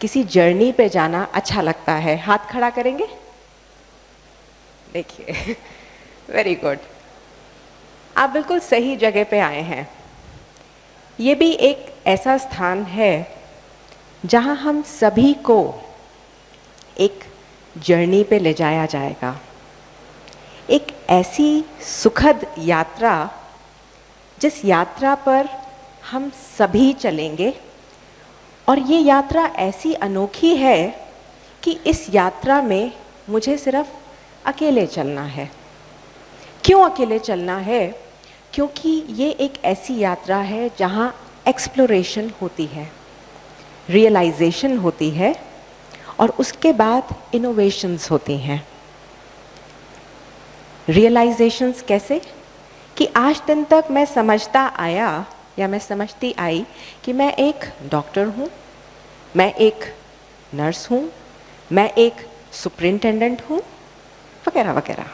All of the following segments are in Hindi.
किसी जर्नी पे जाना अच्छा लगता है? हाथ खड़ा करेंगे। देखिए वेरी गुड, आप बिल्कुल सही जगह पे आए हैं। ये भी एक ऐसा स्थान है जहां हम सभी को एक जर्नी पे ले जाया जाएगा, एक ऐसी सुखद यात्रा जिस यात्रा पर हम सभी चलेंगे। और ये यात्रा ऐसी अनोखी है कि इस यात्रा में मुझे सिर्फ अकेले चलना है। क्यों अकेले चलना है? क्योंकि ये एक ऐसी यात्रा है जहाँ एक्सप्लोरेशन होती है, रियलाइजेशन होती है और उसके बाद इनोवेशंस होती हैं। रियलाइजेशंस कैसे? कि आज दिन तक मैं समझता आया या मैं समझती आई कि मैं एक डॉक्टर हूँ, मैं एक नर्स हूँ, मैं एक सुपरिंटेंडेंट हूँ, वगैरह वगैरह।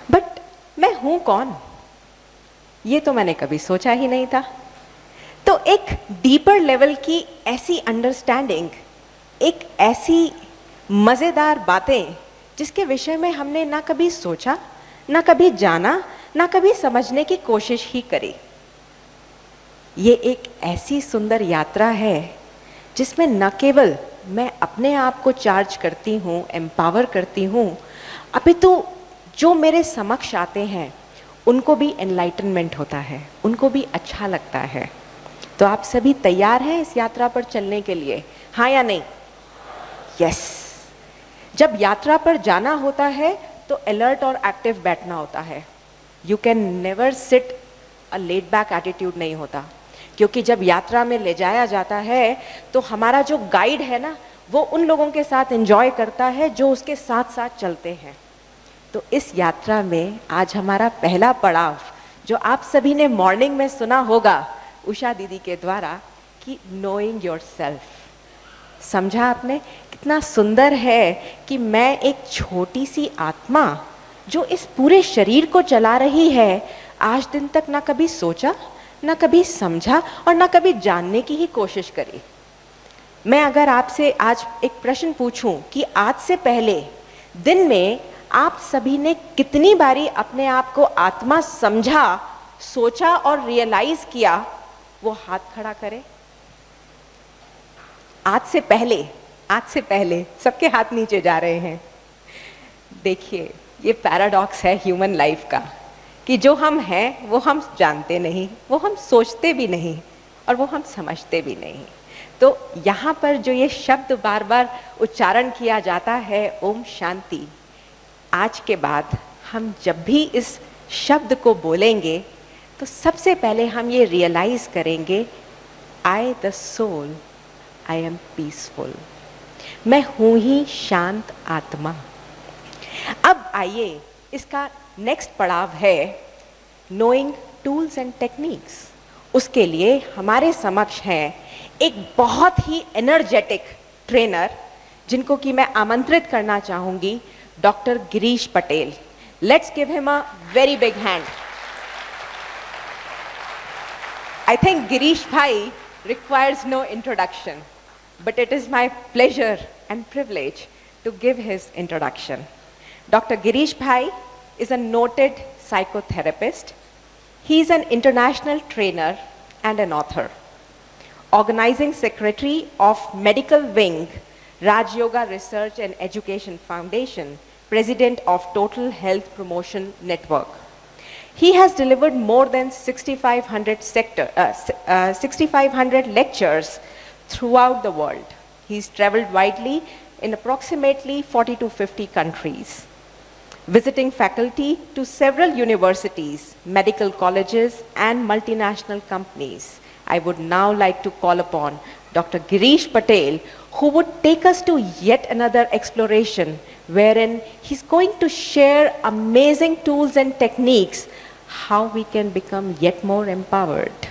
बट मैं हूँ कौन? ये तो मैंने कभी सोचा ही नहीं था। तो एक डीपर लेवल की ऐसी अंडरस्टैंडिंग, एक ऐसी मज़ेदार बातें जिसके विषय में हमने ना कभी सोचा, ना कभी जाना, ना कभी समझने की कोशिश ही करी। ये एक ऐसी सुंदर यात्रा है जिसमें न केवल मैं अपने आप को चार्ज करती हूँ, एम्पावर करती हूँ, अपितु जो मेरे समक्ष आते हैं उनको भी एनलाइटनमेंट होता है, उनको भी अच्छा लगता है। तो आप सभी तैयार हैं इस यात्रा पर चलने के लिए? हाँ या नहीं? यस। जब यात्रा पर जाना होता है तो अलर्ट और एक्टिव बैठना होता है। You can never seat a laid back attitude नहीं होता, क्योंकि जब यात्रा में ले जाया जाता है तो हमारा जो गाइड है ना, वो उन लोगों के साथ एंजॉय करता है जो उसके साथ साथ चलते हैं। तो इस यात्रा में आज हमारा पहला पड़ाव, जो आप सभी ने मॉर्निंग में सुना होगा उषा दीदी के द्वारा, कि नोइंग योरसेल्फ। समझा आपने? कितना सुंदर है कि मैं एक छोटी सी आत्मा जो इस पूरे शरीर को चला रही है, आज दिन तक ना कभी सोचा, ना कभी समझा और ना कभी जानने की ही कोशिश करी। मैं अगर आपसे आज एक प्रश्न पूछूं कि आज से पहले दिन में आप सभी ने कितनी बारी अपने आप को आत्मा समझा, सोचा और रियलाइज किया, वो हाथ खड़ा करें। आज से पहले सबके हाथ नीचे जा रहे हैं। देखिए, ये पैराडॉक्स है ह्यूमन लाइफ का, कि जो हम हैं वो हम जानते नहीं, वो हम सोचते भी नहीं और वो हम समझते भी नहीं। तो यहाँ पर जो ये शब्द बार बार उच्चारण किया जाता है, ओम शांति, आज के बाद हम जब भी इस शब्द को बोलेंगे तो सबसे पहले हम ये रियलाइज करेंगे, I the soul, I am peaceful. मैं हूँ ही शांत आत्मा। अब आइए, इसका नेक्स्ट पड़ाव है नोइंग टूल्स एंड टेक्निक्स। उसके लिए हमारे समक्ष हैं एक बहुत ही एनर्जेटिक ट्रेनर, जिनको कि मैं आमंत्रित करना चाहूंगी, doctor Girish Patel. Let's give him a very big hand. I think Girish Bhai requires no introduction, but it is my pleasure and privilege to give his introduction. Dr. Girish Bhai is a noted psychotherapist. He is an international trainer and an author, organizing secretary of Medical Wing, Raj Yoga Research and Education Foundation, president of Total Health Promotion Network. He has delivered more than 6,500 lectures throughout the world. He's traveled widely in approximately 40 to 50 countries, visiting faculty to several universities, medical colleges, and multinational companies. I would now like to call upon Dr. Girish Patel, who would take us to yet another exploration wherein he's going to share amazing tools and techniques how we can become yet more empowered.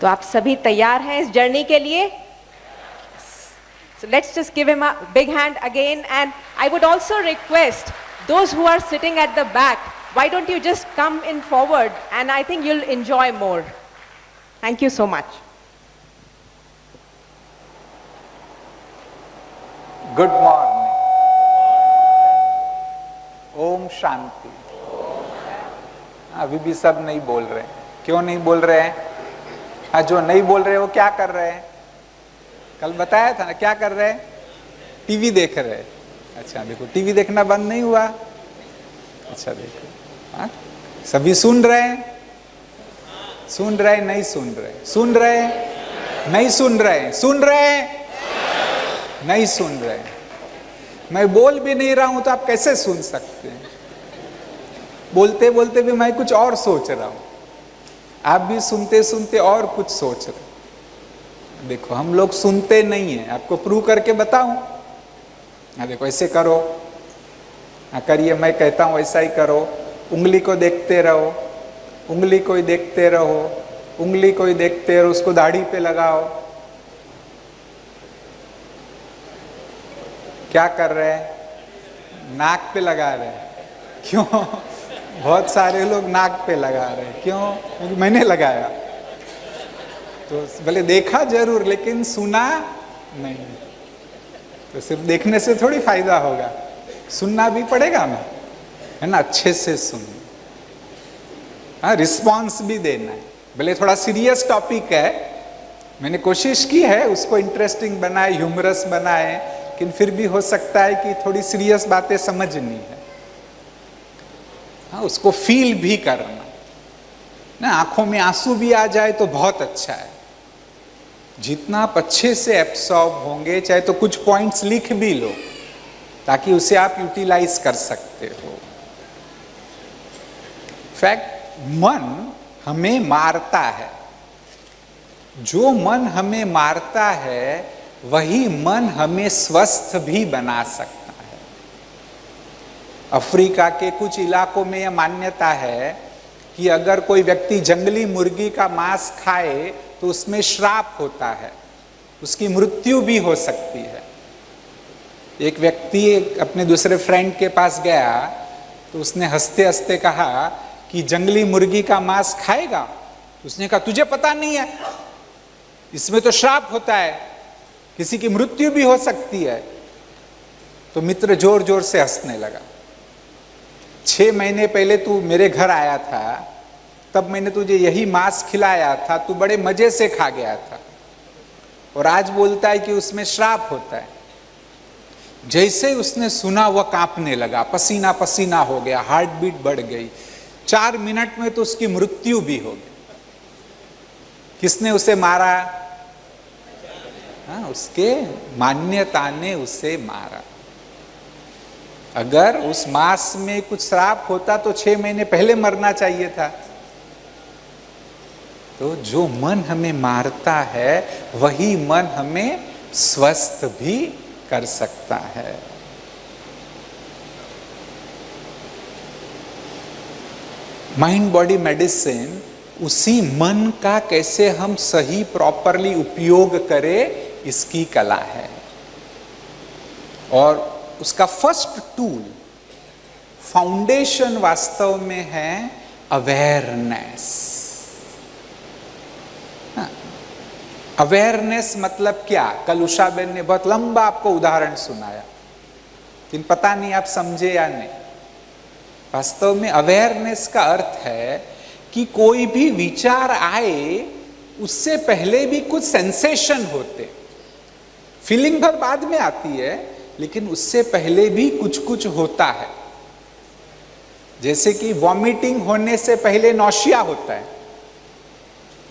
तो आप सभी तैयार हैं इस जर्नी के लिए? So let's just give him a big hand again, and I would also request those who are sitting at the back, why don't you just come in forward, and I think you'll enjoy more. Thank you so much. Good morning. ओम शांति। अभी भी सब नहीं बोल रहे। क्यों नहीं बोल रहे हैं? जो नहीं बोल रहे वो क्या कर रहे हैं? कल बताया था ना क्या कर रहे हैं? टीवी देख रहे हैं। अच्छा देखो, टीवी देखना बंद नहीं हुआ। अच्छा देखो, हाँ सभी सुन रहे हैं? सुन रहे नहीं सुन रहे? सुन रहे नहीं सुन रहे? सुन रहे नहीं सुन रहे? मैं बोल भी नहीं रहा हूं तो आप कैसे सुन सकते हैं? बोलते बोलते भी मैं कुछ और सोच रहा हूं, आप भी सुनते सुनते और कुछ सोच रहे। देखो हम लोग सुनते नहीं है, आपको प्रूव करके बताऊं? देखो ऐसे करो, करिए, मैं कहता हूं ऐसा ही करो। उंगली को देखते रहो, उंगली को ही देखते रहो, उंगली को ही देखते रहो, उसको दाढ़ी पे लगाओ। क्या कर रहे हैं? नाक पे लगा रहे हैं। क्यों? बहुत सारे लोग नाक पे लगा रहे हैं। क्यों? क्योंकि मैंने लगाया। तो भले देखा जरूर लेकिन सुना नहीं। तो सिर्फ देखने से थोड़ी फायदा होगा, सुनना भी पड़ेगा ना, है ना? अच्छे से सुन, हाँ रिस्पॉन्स भी देना है। भले थोड़ा सीरियस टॉपिक है, मैंने कोशिश की है उसको इंटरेस्टिंग बनाए, ह्यूमरस बनाए, लेकिन फिर भी हो सकता है कि थोड़ी सीरियस बातें समझनी है। हाँ उसको फील भी करना ना, आंखों में आंसू भी आ जाए तो बहुत अच्छा है। जितना आप अच्छे से एब्सॉर्ब होंगे, चाहे तो कुछ पॉइंट्स लिख भी लो ताकि उसे आप यूटिलाइज कर सकते हो। फैक्ट, मन हमें मारता है। जो मन हमें मारता है वही मन हमें स्वस्थ भी बना सकता है। अफ्रीका के कुछ इलाकों में यह मान्यता है कि अगर कोई व्यक्ति जंगली मुर्गी का मांस खाए तो उसमें श्राप होता है, उसकी मृत्यु भी हो सकती है। एक व्यक्ति अपने दूसरे फ्रेंड के पास गया तो उसने हंसते हंसते कहा कि जंगली मुर्गी का मांस खाएगा? तो उसने कहा तुझे पता नहीं है, इसमें तो श्राप होता है, किसी की मृत्यु भी हो सकती है। तो मित्र जोर जोर से हंसने लगा। 6 महीने पहले तू मेरे घर आया था, तब मैंने तुझे यही मांस खिलाया था, तू बड़े मजे से खा गया था, और आज बोलता है कि उसमें श्राप होता है। जैसे उसने सुना वह कांपने लगा, पसीना पसीना हो गया, हार्ट बीट बढ़ गई। 4 मिनट में तो उसकी मृत्यु भी हो गई। किसने उसे मारा? हाँ, उसके मान्यता ने उसे मारा। अगर उस मांस में कुछ श्राप होता तो 6 महीने पहले मरना चाहिए था। तो जो मन हमें मारता है वही मन हमें स्वस्थ भी कर सकता है। माइंड बॉडी मेडिसिन उसी मन का कैसे हम सही प्रॉपरली उपयोग करें इसकी कला है। और उसका फर्स्ट टूल, फाउंडेशन वास्तव में है अवेयरनेस। अवेयरनेस मतलब क्या? कल उषा बेन ने बहुत लंबा आपको उदाहरण सुनाया, लेकिन पता नहीं आप समझे या नहीं। वास्तव में अवेयरनेस का अर्थ है कि कोई भी विचार आए उससे पहले भी कुछ सेंसेशन होते। फीलिंग भर बाद में आती है, लेकिन उससे पहले भी कुछ कुछ होता है। जैसे कि वॉमिटिंग होने से पहले नौशिया होता है,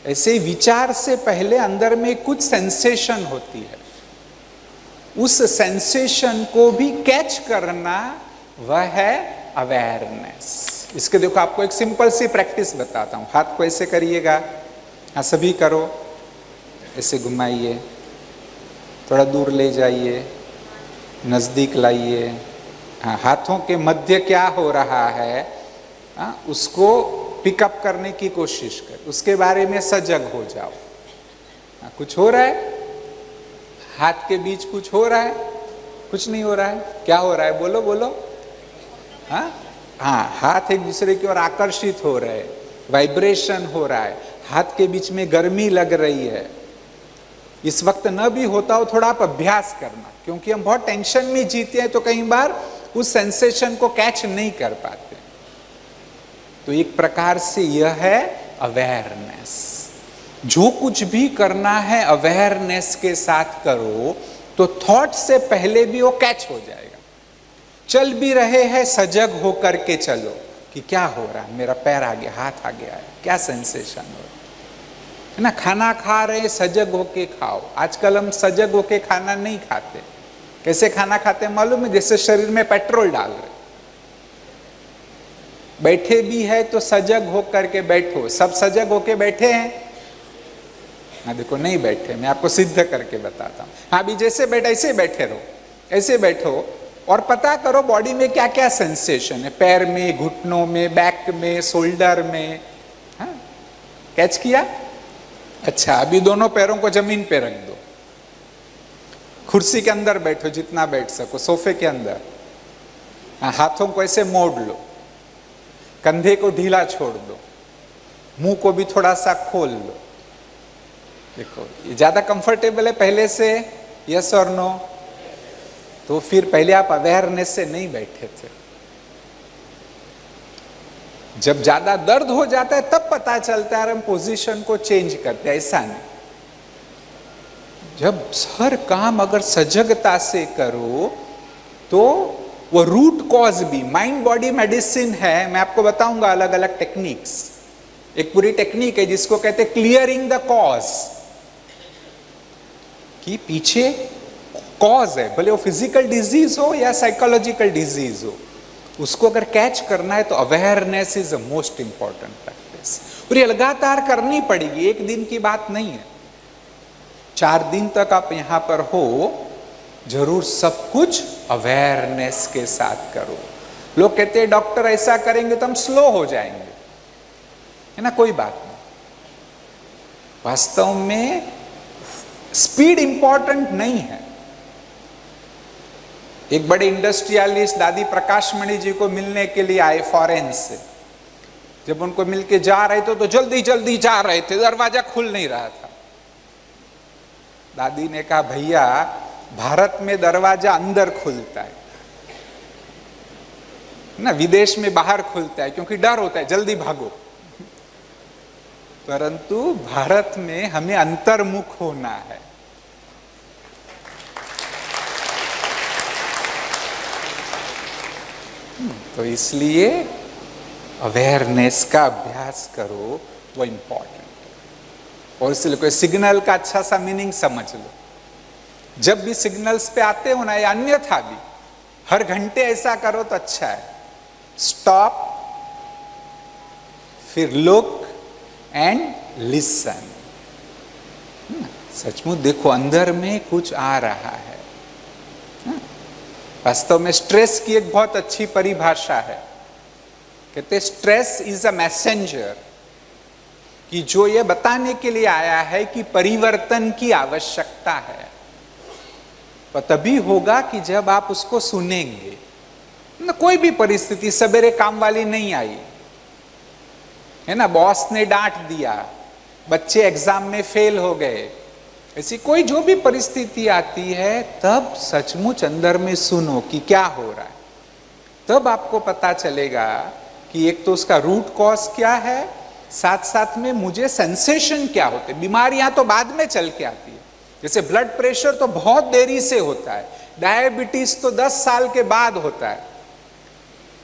ऐसे विचार से पहले अंदर में कुछ सेंसेशन होती है। उस सेंसेशन को भी कैच करना वह है अवेयरनेस। इसके देखो आपको एक सिंपल सी प्रैक्टिस बताता हूं। हाथ को ऐसे करिएगा, हाँ सभी करो, ऐसे घुमाइए, थोड़ा दूर ले जाइए, नजदीक लाइए। हाँ, हाथों के मध्य क्या हो रहा है, हाँ, उसको पिकअप करने की कोशिश कर, उसके बारे में सजग हो जाओ। हाँ, कुछ हो रहा है? हाथ के बीच कुछ हो रहा है? कुछ नहीं हो रहा है। क्या हो रहा है? बोलो बोलो। हाँ हाँ, हाथ एक दूसरे की ओर आकर्षित हो रहे हैं, वाइब्रेशन हो रहा है, हाथ के बीच में गर्मी लग रही है। इस वक्त न भी होता हो, थोड़ा आप अभ्यास करना, क्योंकि हम बहुत टेंशन में जीते हैं तो कई बार उस सेंसेशन को कैच नहीं कर पाते। तो एक प्रकार से यह है अवेयरनेस। जो कुछ भी करना है अवेयरनेस के साथ करो, तो थॉट से पहले भी वो कैच हो जाएगा। चल भी रहे हैं, सजग होकर के चलो कि क्या हो रहा है, मेरा पैर आ गया, हाथ आ गया है, क्या सेंसेशन हो रहा है ना। खाना खा रहे, सजग होके खाओ। आजकल हम सजग होके खाना नहीं खाते। कैसे खाना खाते हैं मालूम है? जैसे शरीर में पेट्रोल डाल रहे। बैठे भी है तो सजग होकर के बैठो। सब सजग होके बैठे हैं? हाँ देखो, नहीं बैठे। मैं आपको सिद्ध करके बताता हूँ। हाँ, अभी जैसे बैठे ऐसे बैठे रहो, ऐसे बैठो और पता करो बॉडी में क्या क्या सेंसेशन है, पैर में, घुटनों में, बैक में, शोल्डर में। हाँ, कैच किया? अच्छा, अभी दोनों पैरों को जमीन पे रख दो। कुर्सी के अंदर बैठो जितना बैठ सको, सोफे के अंदर। हाँ, हाथों को ऐसे मोड़ लो, कंधे को ढीला छोड़ दो, मुंह को भी थोड़ा सा खोल लो। देखो, ये ज्यादा कंफर्टेबल है पहले से? यस और नो? तो फिर पहले आप अवेयरनेस से नहीं बैठे थे। जब ज्यादा दर्द हो जाता है तब पता चलता है, हम पोजीशन को चेंज करते हैं। ऐसा नहीं। जब हर काम अगर सजगता से करो तो वो रूट कॉज भी, माइंड बॉडी मेडिसिन है। मैं आपको बताऊंगा अलग अलग टेक्निक्स। एक पूरी टेक्निक है जिसको कहते हैं क्लियरिंग द कॉज, कि पीछे कॉज है, भले वो फिजिकल डिजीज हो या साइकोलॉजिकल डिजीज हो, उसको अगर कैच करना है तो awareness is the most important practice. और ये लगातार करनी पड़ेगी, एक दिन की बात नहीं है। 4 दिन तक आप यहां पर हो, जरूर सब कुछ अवेयरनेस के साथ करो। लोग कहते हैं डॉक्टर ऐसा करेंगे तो हम स्लो हो जाएंगे, है ना। कोई बात नहीं। वास्तव में स्पीड इंपॉर्टेंट नहीं है। एक बड़े इंडस्ट्रियलिस्ट दादी प्रकाशमणि जी को मिलने के लिए आए फॉरेन से। जब उनको मिलके जा रहे थे तो जल्दी जल्दी जा रहे थे, दरवाजा खुल नहीं रहा था। दादी ने कहा, भैया भारत में दरवाजा अंदर खुलता है ना, विदेश में बाहर खुलता है, क्योंकि डर होता है, जल्दी भागो। परंतु भारत में हमें अंतर्मुख होना है। तो इसलिए अवेयरनेस का अभ्यास करो, वो इंपॉर्टेंट है। और इसलिए कोई सिग्नल का अच्छा सा मीनिंग समझ लो। जब भी सिग्नल्स पे आते हो ना, या अन्यथा भी हर घंटे ऐसा करो तो अच्छा है। स्टॉप, फिर लुक एंड लिसन। सचमुच देखो अंदर में कुछ आ रहा है। वास्तव में स्ट्रेस की एक बहुत अच्छी परिभाषा है। कहते स्ट्रेस इज अ मैसेंजर, कि जो ये बताने के लिए आया है कि परिवर्तन की आवश्यकता है। तो तभी होगा कि जब आप उसको सुनेंगे ना। कोई भी परिस्थिति, सवेरे काम वाली नहीं आई है ना, बॉस ने डांट दिया, बच्चे एग्जाम में फेल हो गए, ऐसी कोई जो भी परिस्थिति आती है, तब सचमुच अंदर में सुनो कि क्या हो रहा है। तब आपको पता चलेगा कि एक तो उसका रूट कॉज क्या है, साथ साथ में मुझे सेंसेशन क्या होते। बीमारियां तो बाद में चल के आती है, जैसे ब्लड प्रेशर तो बहुत देरी से होता है, डायबिटीज तो 10 साल के बाद होता है।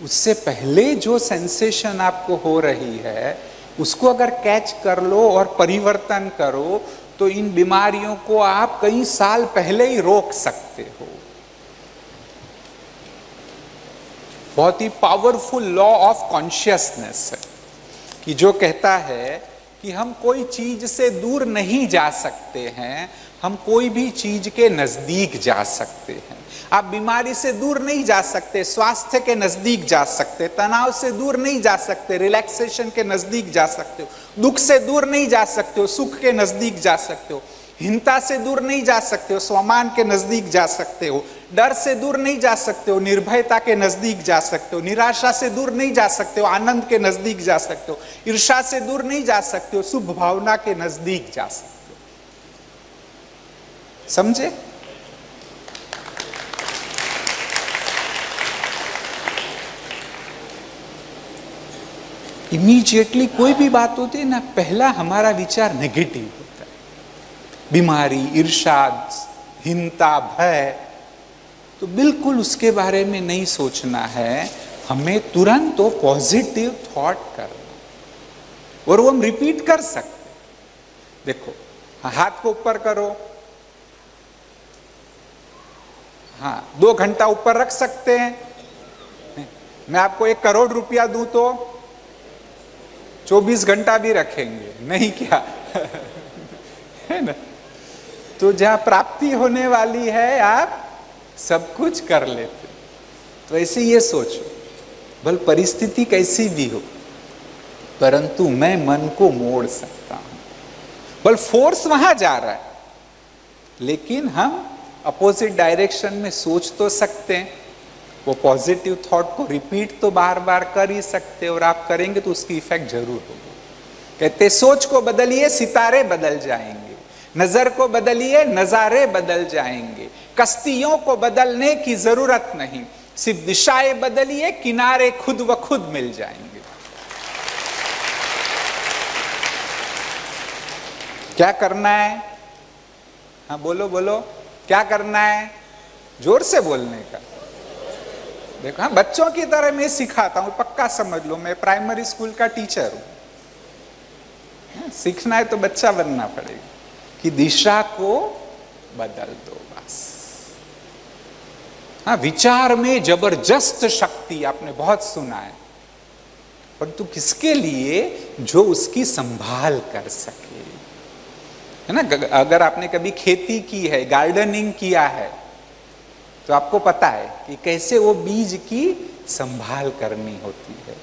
उससे पहले जो सेंसेशन आपको हो रही है, उसको अगर कैच कर लो और परिवर्तन करो, तो इन बीमारियों को आप कई साल पहले ही रोक सकते हो। बहुत ही पावरफुल लॉ ऑफ कॉन्शियसनेस है, कि जो कहता है कि हम कोई चीज से दूर नहीं जा सकते हैं, हम कोई भी चीज के नजदीक जा सकते हैं। आप बीमारी से दूर नहीं जा सकते, स्वास्थ्य के नजदीक जा सकते, तनाव से दूर नहीं जा सकते, रिलैक्सेशन के नजदीक जा सकते हो, दुख से दूर नहीं जा सकते हो, सुख के नजदीक जा सकते हो, हिंसा से दूर नहीं जा सकते हो, स्वमान के नजदीक जा सकते हो, डर से दूर नहीं जा सकते हो, निर्भयता के नजदीक जा सकते हो, निराशा से दूर नहीं जा सकते हो, आनंद के नजदीक जा सकते हो, ईर्ष्या से दूर नहीं जा सकते हो, शुभ भावना के नजदीक जा सकते हो। समझे? इमीडिएटली कोई भी बात होती है ना, पहला हमारा विचार नेगेटिव होता है। बीमारी, ईर्ष्या, हिंसा, भय, तो बिल्कुल उसके बारे में नहीं सोचना है। हमें तुरंत वो पॉजिटिव थॉट करना, और वो हम रिपीट कर सकते। देखो, हाथ को ऊपर करो, हाँ 2 घंटा ऊपर रख सकते हैं। मैं आपको 1 करोड़ रुपया दूं तो 24 घंटा भी रखेंगे, नहीं क्या? है ना? तो जहां प्राप्ति होने वाली है आप सब कुछ कर लेते। तो ऐसे ये सोचो, भले परिस्थिति कैसी भी हो, परंतु मैं मन को मोड़ सकता हूं। भले फोर्स वहां जा रहा है, लेकिन हम अपोजिट डायरेक्शन में सोच तो सकते हैं। वो पॉजिटिव थॉट को रिपीट तो बार बार कर ही सकते, और आप करेंगे तो उसकी इफेक्ट जरूर होगी। कहते सोच को बदलिए, सितारे बदल जाएंगे। नजर को बदलिए, नजारे बदल जाएंगे। कश्तियों को बदलने की जरूरत नहीं, सिर्फ दिशाएं बदलिए, किनारे खुद व खुद मिल जाएंगे। क्या करना है? हाँ बोलो बोलो, क्या करना है? जोर से बोलने का। देखो, हाँ बच्चों की तरह मैं सिखाता हूं, पक्का समझ लो, मैं प्राइमरी स्कूल का टीचर हूं। सीखना है तो बच्चा बनना पड़ेगा कि दिशा को बदल दो बस। हाँ, विचार में जबरदस्त शक्ति आपने बहुत सुना है, परंतु किसके लिए? जो उसकी संभाल कर सके, है ना? अगर आपने कभी खेती की है, गार्डनिंग किया है, तो आपको पता है कि कैसे वो बीज की संभाल करनी होती है।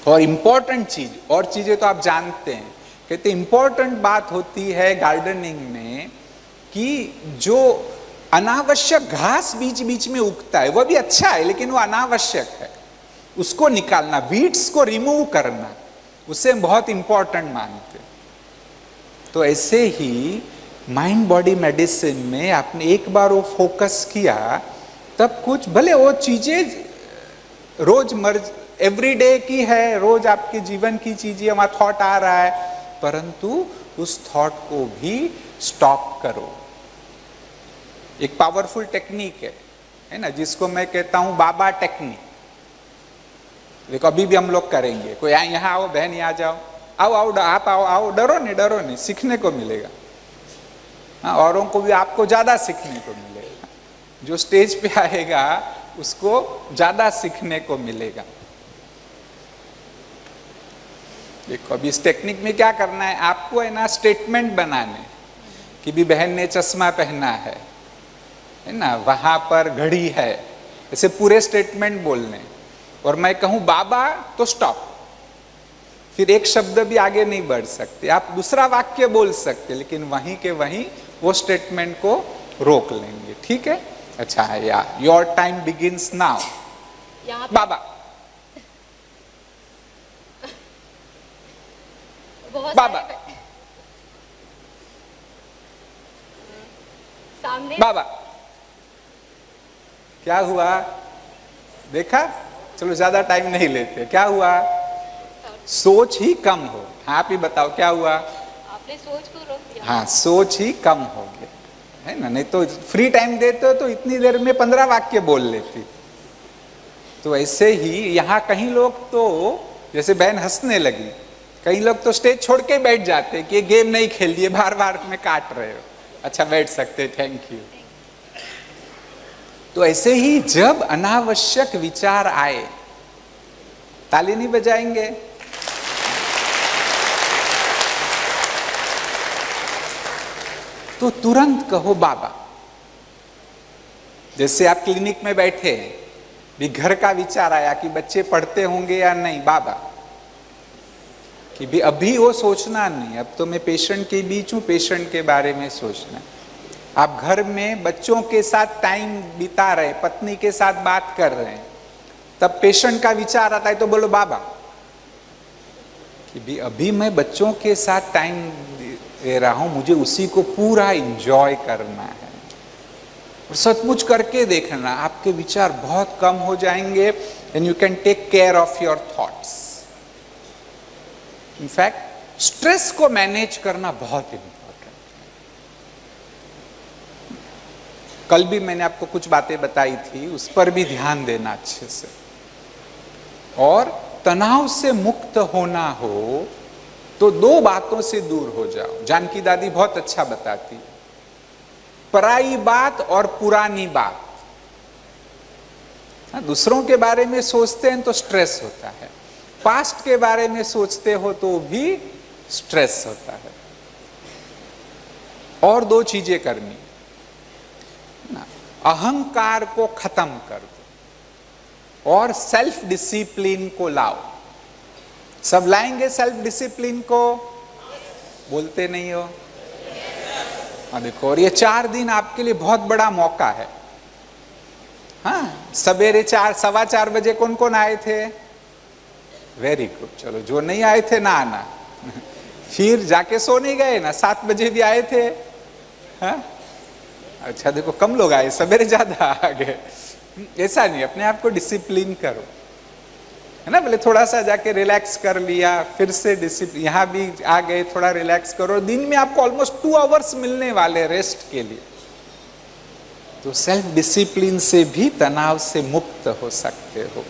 और इंपॉर्टेंट चीज, और चीजें तो आप जानते हैं, कहते इंपॉर्टेंट बात होती है गार्डनिंग में कि जो अनावश्यक घास बीच बीच में उगता है, वह भी अच्छा है, लेकिन वो अनावश्यक है, उसको निकालना, वीड्स को रिमूव करना, उसे बहुत इंपॉर्टेंट मानते। तो ऐसे ही माइंड बॉडी मेडिसिन में आपने एक बार वो फोकस किया, तब कुछ भले वो चीजें रोजमर्रा एवरीडे की है, रोज आपके जीवन की चीजें, वहां थॉट आ रहा है, परंतु उस थॉट को भी स्टॉप करो। एक पावरफुल टेक्निक है ना, जिसको मैं कहता हूं बाबा टेक्निक। देखो, अभी भी हम लोग करेंगे। कोई यहाँ आओ, बहन यहाँ जाओ, आओ आओ, आप आओ आओ, डरो नहीं, सीखने को मिलेगा। हाँ, औरों को भी आपको ज्यादा सीखने को मिलेगा। जो स्टेज पे आएगा उसको ज्यादा सीखने को मिलेगा। देखो, अभी इस टेक्निक में क्या करना है आपको, है ना, स्टेटमेंट बनाने कि भी बहन ने चश्मा पहना है ना, वहां पर घड़ी है, ऐसे पूरे स्टेटमेंट बोलने। और मैं कहूं बाबा तो स्टॉप, फिर एक शब्द भी आगे नहीं बढ़ सकते। आप दूसरा वाक्य बोल सकते, लेकिन वहीं के वहीं वो स्टेटमेंट को रोक लेंगे। ठीक है? अच्छा है यार, योर टाइम बिगिंस नाउ। बाबा, बाबा, सामने बाबा, क्या हुआ? देखा? चलो ज्यादा टाइम नहीं लेते। क्या हुआ? सोच ही कम हो। हाँ, आप ही बताओ क्या हुआ? आपने सोच को रोक दिया। हाँ, सोच ही कम हो गया, है ना? नहीं तो फ्री टाइम देते हो तो इतनी देर में 15 वाक्य बोल लेती। तो ऐसे ही यहाँ कहीं लोग तो, जैसे बहन हंसने लगी, कई लोग तो स्टेज छोड़ के बैठ जाते कि ये गेम नहीं खेल दिए, बार बार में काट रहे हो। अच्छा, बैठ सकते, थैंक यू। तो ऐसे ही जब अनावश्यक विचार आए, ताली नहीं बजाएंगे? तो तुरंत कहो बाबा। जैसे आप क्लिनिक में बैठे, भी घर का विचार आया कि बच्चे पढ़ते होंगे या नहीं, बाबा, कि भी अभी वो सोचना नहीं, अब तो मैं पेशेंट के बीच हूं, पेशेंट के बारे में सोचना। आप घर में बच्चों के साथ टाइम बिता रहे, पत्नी के साथ बात कर रहे हैं, तब पेशेंट का विचार आता है तो बोलो बाबा, कि भी अभी मैं बच्चों के साथ टाइम ले रहा हूं, मुझे उसी को पूरा इंजॉय करना है। और सचमुच करके देखना, आपके विचार बहुत कम हो जाएंगे and you can take care of your thoughts. In fact stress को मैनेज करना बहुत इंपॉर्टेंट है। कल भी मैंने आपको कुछ बातें बताई थी, उस पर भी ध्यान देना अच्छे से। और तनाव से मुक्त होना हो तो दो बातों से दूर हो जाओ। जानकी दादी बहुत अच्छा बताती है, पराई बात और पुरानी बात। दूसरों के बारे में सोचते हैं तो स्ट्रेस होता है, पास्ट के बारे में सोचते हो तो भी स्ट्रेस होता है। और दो चीजें करनी, अहंकार को खत्म कर दो और सेल्फ डिसिप्लिन को लाओ। सब लाएंगे सेल्फ डिसिप्लिन को? बोलते नहीं हो। देखो, और ये 4 दिन आपके लिए बहुत बड़ा मौका है। हाँ, सवेरे 4-4:15 बजे कौन कौन आए थे? वेरी गुड, चलो जो नहीं आए थे ना आना। फिर जाके सो नहीं गए ना, 7 बजे भी आए थे। हाँ? अच्छा देखो, कम लोग आए, सवेरे ज्यादा आ गए। ऐसा नहीं, अपने आप को डिसिप्लिन करो, है ना। बोले थोड़ा सा जाके रिलैक्स कर लिया, फिर से डिसिप्लिन, यहां भी आ गए, थोड़ा रिलैक्स करो। दिन में आपको ऑलमोस्ट 2 आवर्स मिलने वाले रेस्ट के लिए। तो सेल्फ डिसिप्लिन से भी तनाव से मुक्त हो सकते हो।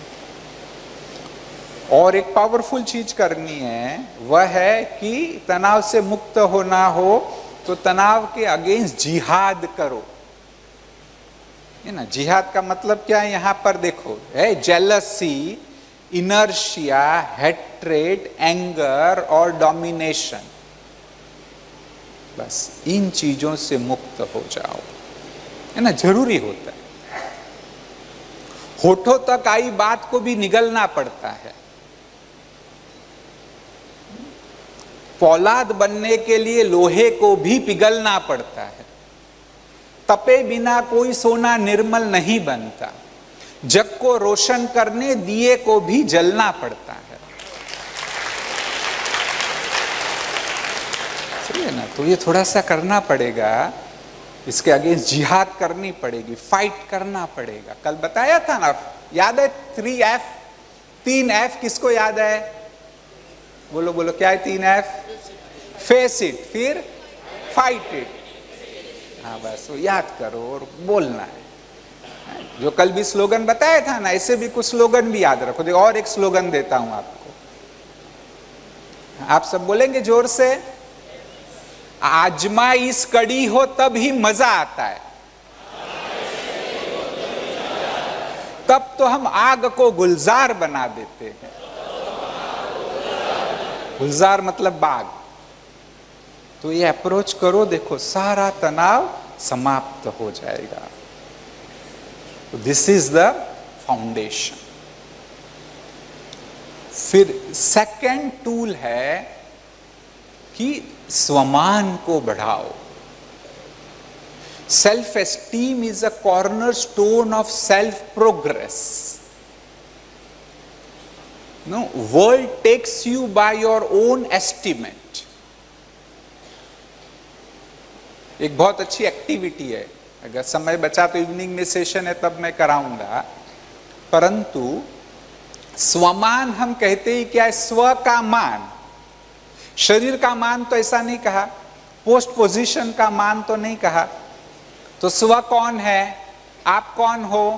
और एक पावरफुल चीज करनी है, वह है कि तनाव से मुक्त होना हो तो तनाव के अगेंस्ट जिहाद करो, है ना। जिहाद का मतलब क्या है? यहां पर देखो, है जेलसी, इनर्शिया, हेट्रेड, एंगर और डोमिनेशन। बस इन चीजों से मुक्त हो जाओ, है ना। जरूरी होता है। होठों तक आई बात को भी निगलना पड़ता है। फौलाद बनने के लिए लोहे को भी पिघलना पड़ता है। तपे बिना कोई सोना निर्मल नहीं बनता। जग को रोशन करने दिए को भी जलना पड़ता है। चलिए ना, तो ये थोड़ा सा करना पड़ेगा, इसके अगेंस्ट जिहाद करनी पड़ेगी, फाइट करना पड़ेगा। कल बताया था ना, याद है 3 F किसको याद है? बोलो बोलो, क्या है 3 F? फेस इट, फिर फाइट इट। हाँ बस वो याद करो और बोलना है। जो कल भी स्लोगन बताया था ना, ऐसे भी कुछ स्लोगन भी याद रखो। देखो, और एक स्लोगन देता हूं आपको, आप सब बोलेंगे जोर से। आजमाइश कड़ी हो तब ही मजा आता है, तब तो हम आग को गुलजार बना देते हैं। गुलजार मतलब बाग। तो ये अप्रोच करो, देखो सारा तनाव समाप्त हो जाएगा। This is the foundation. फिर सेकंड टूल है कि स्वमान को बढ़ाओ। Self esteem is a corner stone of self progress. No, world takes you by your own estimate. एक बहुत अच्छी एक्टिविटी है, अगर समय बचा तो इवनिंग में सेशन है तब मैं कराऊंगा। परंतु स्वमान हम कहते ही क्या है? स्व का मान। शरीर का मान तो ऐसा नहीं कहा, पोस्ट पोजीशन का मान तो नहीं कहा। तो स्व कौन है? आप कौन हो?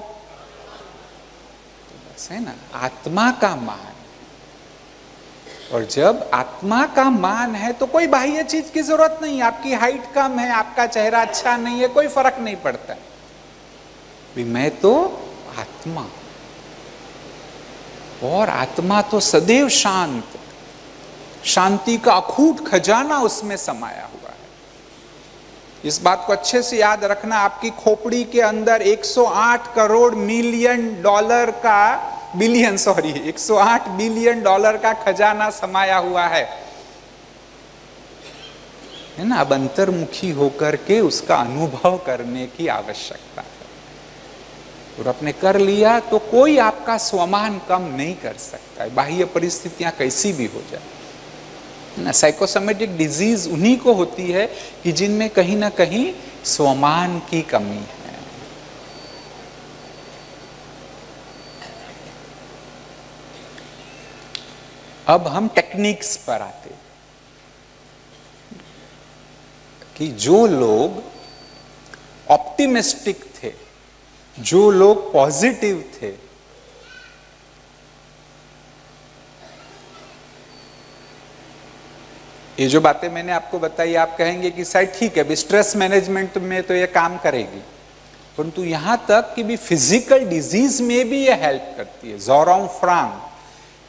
तो बस है ना, आत्मा का मान। और जब आत्मा का मान है तो कोई बाह्य चीज की जरूरत नहीं। आपकी हाइट कम है, आपका चेहरा अच्छा नहीं है, कोई फर्क नहीं पड़ता। मैं तो आत्मा, और आत्मा तो सदैव शांत, शांति का अखूट खजाना उसमें समाया हुआ है। इस बात को अच्छे से याद रखना। आपकी खोपड़ी के अंदर 108 करोड़ मिलियन डॉलर का, बिलियन सॉरी, 108 बिलियन डॉलर का खजाना समाया हुआ है ना। अब अंतर्मुखी होकर के उसका अनुभव करने की आवश्यकता है। और आपने कर लिया तो कोई आपका स्वमान कम नहीं कर सकता है, बाह्य परिस्थितियां कैसी भी हो जाए। ना। साइकोसोमेटिक डिजीज उन्हीं को होती है कि जिनमें कहीं ना कहीं स्वमान की कमी है। अब हम टेक्निक्स पर आते कि जो लोग ऑप्टिमिस्टिक थे, जो लोग पॉजिटिव थे, ये जो बातें मैंने आपको बताई, आप कहेंगे कि शायद ठीक है, स्ट्रेस मैनेजमेंट में तो ये काम करेगी, परंतु यहां तक कि भी फिजिकल डिजीज में भी ये हेल्प करती है। जोराम फ्रांग,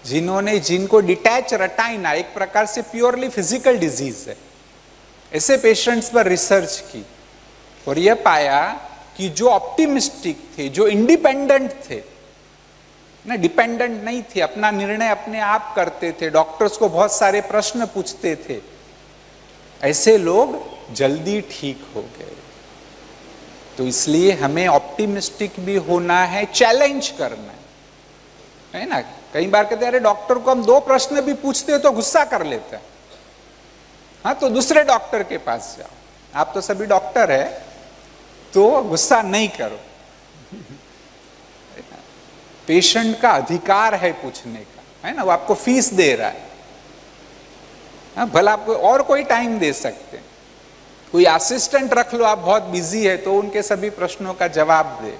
जिनको डिटैच रेटाइना, एक प्रकार से प्योरली फिजिकल डिजीज है, ऐसे पेशेंट्स पर रिसर्च की और यह पाया कि जो ऑप्टिमिस्टिक थे, जो इंडिपेंडेंट थे ना, डिपेंडेंट नहीं थे, अपना निर्णय अपने आप करते थे, डॉक्टर्स को बहुत सारे प्रश्न पूछते थे, ऐसे लोग जल्दी ठीक हो गए। तो इसलिए हमें ऑप्टिमिस्टिक भी होना है, चैलेंज करना है ना। कई बार कहते हैं अरे डॉक्टर को हम 2 प्रश्न भी पूछते हो तो गुस्सा कर लेता है, हाँ तो दूसरे डॉक्टर के पास जाओ, आप तो सभी डॉक्टर है तो गुस्सा नहीं करो। पेशेंट का अधिकार है पूछने का, है ना, वो आपको फीस दे रहा है, हाँ, भला आपको और कोई टाइम दे सकते हैं, कोई असिस्टेंट रख लो, आप बहुत बिजी है तो उनके सभी प्रश्नों का जवाब दे,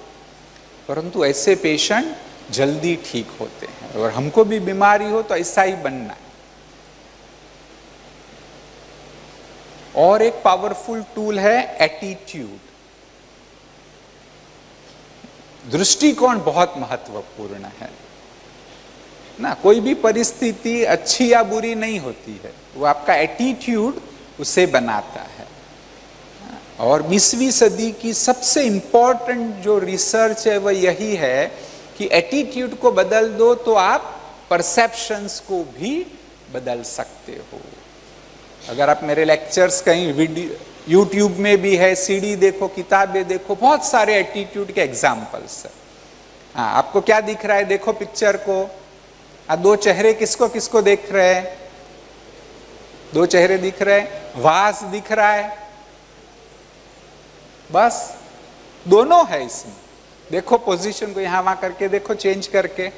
परंतु ऐसे पेशेंट जल्दी ठीक होते हैं। और हमको भी बीमारी हो तो ऐसा ही बनना है। और एक पावरफुल टूल है एटीट्यूड। दृष्टिकोण बहुत महत्वपूर्ण है ना। कोई भी परिस्थिति अच्छी या बुरी नहीं होती है, वो आपका एटीट्यूड उसे बनाता है। और 20वीं सदी की सबसे इंपॉर्टेंट जो रिसर्च है वह यही है कि एटीट्यूड को बदल दो तो आप परसेप्शंस को भी बदल सकते हो। अगर आप मेरे लेक्चर्स कहीं वीडियो यूट्यूब में भी है, सीडी देखो, किताबें देखो, बहुत सारे एटीट्यूड के एग्जाम्पल्स है। हाँ, आपको क्या दिख रहा है, देखो पिक्चर को, 2 चेहरे किसको किसको देख रहे हैं, 2 चेहरे दिख रहे हैं, वास दिख रहा है, बस दोनों है इसमें। देखो पोजीशन को यहां वहां करके देखो, चेंज करके,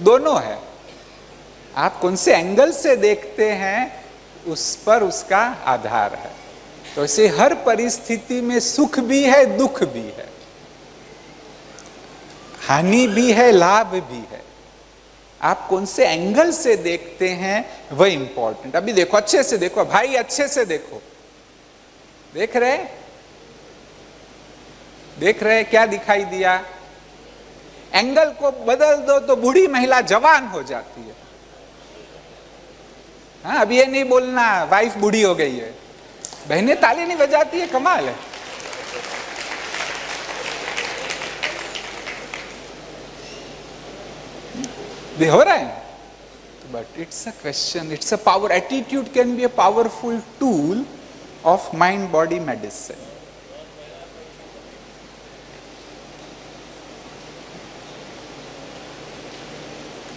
दोनों है। आप कौन से एंगल से देखते हैं उस पर उसका आधार है। तो ऐसे हर परिस्थिति में सुख भी है, दुख भी है, हानि भी है, लाभ भी है। आप कौन से एंगल से देखते हैं वह इंपॉर्टेंट। अभी देखो, अच्छे से देखो भाई, अच्छे से देखो, देख रहे क्या दिखाई दिया। एंगल को बदल दो तो बूढ़ी महिला जवान हो जाती है। हाँ, अब ये नहीं बोलना वाइफ बूढ़ी हो गई है, बहनें ताली नहीं बजाती है, कमाल है। भी हो रहा है, but it's a question, it's a power. Attitude can be a powerful tool of mind body medicine.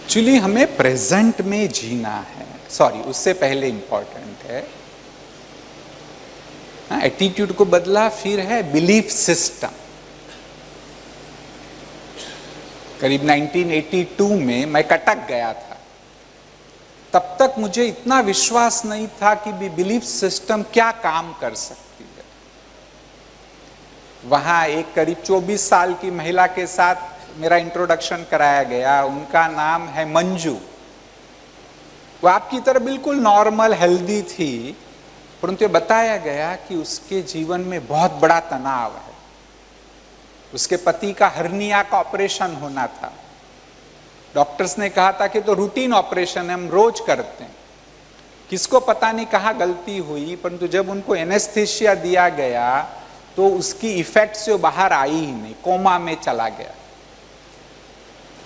Actually हमें प्रेजेंट में जीना है। सॉरी, उससे पहले इंपॉर्टेंट है, एटीट्यूड को बदला, फिर है बिलीफ सिस्टम। करीब 1982 में मैं कटक गया था। तब तक मुझे इतना विश्वास नहीं था कि भी बिलीफ सिस्टम क्या काम कर सकती है। वहां एक करीब 24 साल की महिला के साथ मेरा इंट्रोडक्शन कराया गया। उनका नाम है मंजू। वो आपकी तरह बिल्कुल नॉर्मल हेल्दी थी, परंतु ये बताया गया कि उसके जीवन में बहुत बड़ा तनाव है। उसके पति का हर्निया का ऑपरेशन होना था। डॉक्टर्स ने कहा था कि तो रूटीन ऑपरेशन है, हम रोज करते हैं। किसको पता नहीं कहाँ गलती हुई, परंतु जब उनको एनेस्थीसिया दिया गया तो उसकी इफेक्ट से वो बाहर आई ही नहीं, कोमा में चला गया।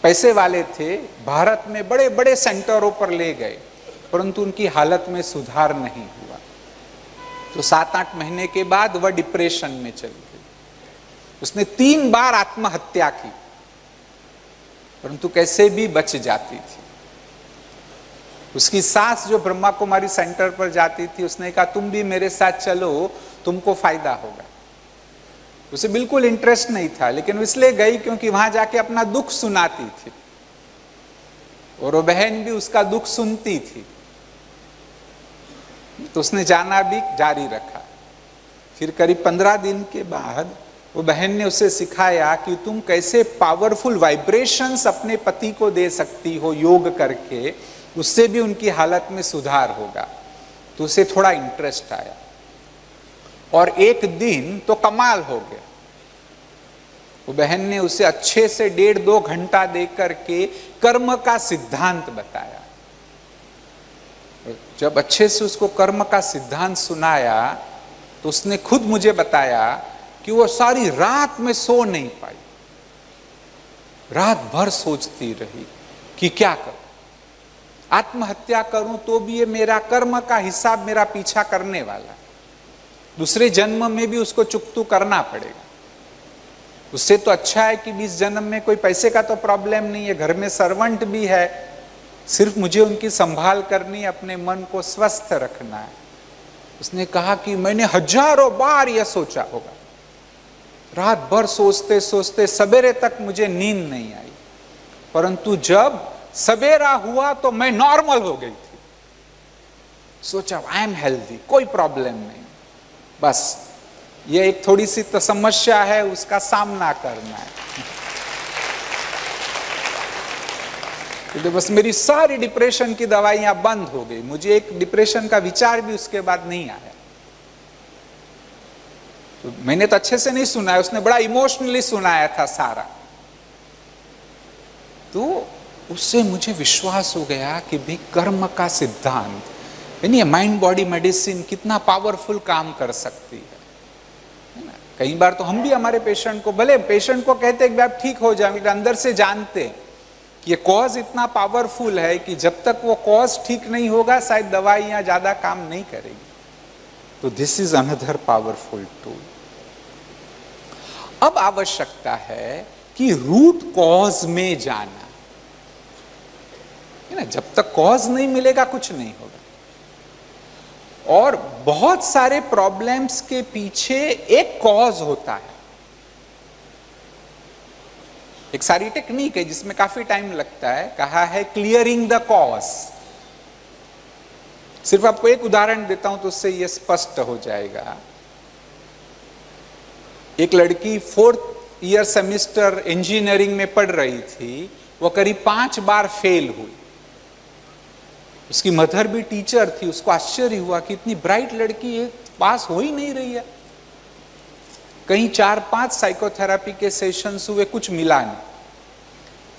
पैसे वाले थे, भारत में बड़े बड़े सेंटरों पर ले गए, परंतु उनकी हालत में सुधार नहीं हुआ। तो 7-8 महीने के बाद वह डिप्रेशन में चली गई। उसने 3 बार आत्महत्या की, परंतु कैसे भी बच जाती थी। उसकी सास जो ब्रह्मा कुमारी सेंटर पर जाती थी, उसने कहा तुम भी मेरे साथ चलो, तुमको फायदा होगा। उसे बिल्कुल इंटरेस्ट नहीं था, लेकिन वो इसलिए गई क्योंकि वहां जाके अपना दुख सुनाती थी और वो बहन भी उसका दुख सुनती थी, तो उसने जाना भी जारी रखा। फिर करीब 15 दिन के बाद वो बहन ने उसे सिखाया कि तुम कैसे पावरफुल वाइब्रेशंस अपने पति को दे सकती हो योग करके, उससे भी उनकी हालत में सुधार होगा। तो उसे थोड़ा इंटरेस्ट आया और एक दिन तो कमाल हो गया। वो बहन ने उसे अच्छे से 1.5-2 घंटा दे करके कर्म का सिद्धांत बताया। जब अच्छे से उसको कर्म का सिद्धांत सुनाया तो उसने खुद मुझे बताया कि वो सारी रात में सो नहीं पाई, रात भर सोचती रही कि क्या करूं, आत्महत्या करूं तो भी ये मेरा कर्म का हिसाब मेरा पीछा करने वाला, दूसरे जन्म में भी उसको चुकतू करना पड़ेगा। उससे तो अच्छा है कि 20 जन्म में कोई पैसे का तो प्रॉब्लम नहीं है, घर में सर्वेंट भी है, सिर्फ मुझे उनकी संभाल करनी, अपने मन को स्वस्थ रखना है। उसने कहा कि मैंने हजारों बार यह सोचा होगा, रात भर सोचते सोचते सवेरे तक मुझे नींद नहीं आई, परंतु जब सवेरा हुआ तो मैं नॉर्मल हो गई थी। सोचा आई एम हेल्दी, कोई प्रॉब्लम नहीं, बस ये एक थोड़ी सी तो समस्या है, उसका सामना करना है। तो बस मेरी सारी डिप्रेशन की दवाइयां बंद हो गई, मुझे एक डिप्रेशन का विचार भी उसके बाद नहीं आया। तो मैंने तो अच्छे से नहीं सुनाया, उसने बड़ा इमोशनली सुनाया था सारा। तो उससे मुझे विश्वास हो गया कि भाई कर्म का सिद्धांत यानी माइंड बॉडी मेडिसिन कितना पावरफुल काम कर सकती है ना। कई बार तो हम भी हमारे पेशेंट को, भले पेशेंट को कहते हैं कि आप ठीक हो जाएंगे, अंदर से जानते हैं कि ये कॉज इतना पावरफुल है कि जब तक वो कॉज ठीक नहीं होगा शायद दवाइयां ज्यादा काम नहीं करेगी। तो this is another powerful tool. अब आवश्यकता है कि रूट कॉज में जाना है ना। जब तक कॉज नहीं मिलेगा कुछ नहीं होगा। और बहुत सारे प्रॉब्लम्स के पीछे एक कॉज होता है। एक सारी टेक्निक है जिसमें काफी टाइम लगता है, कहा है क्लियरिंग द कॉज। सिर्फ आपको एक उदाहरण देता हूं तो उससे यह स्पष्ट हो जाएगा। एक लड़की 4th ईयर सेमेस्टर इंजीनियरिंग में पढ़ रही थी, वो करीब 5 बार फेल हुई। उसकी मदर भी टीचर थी, उसको आश्चर्य हुआ कि इतनी ब्राइट लड़की है, पास हो ही नहीं रही है। कहीं 4-5 साइकोथेरेपी के सेशंस हुए, कुछ मिला नहीं।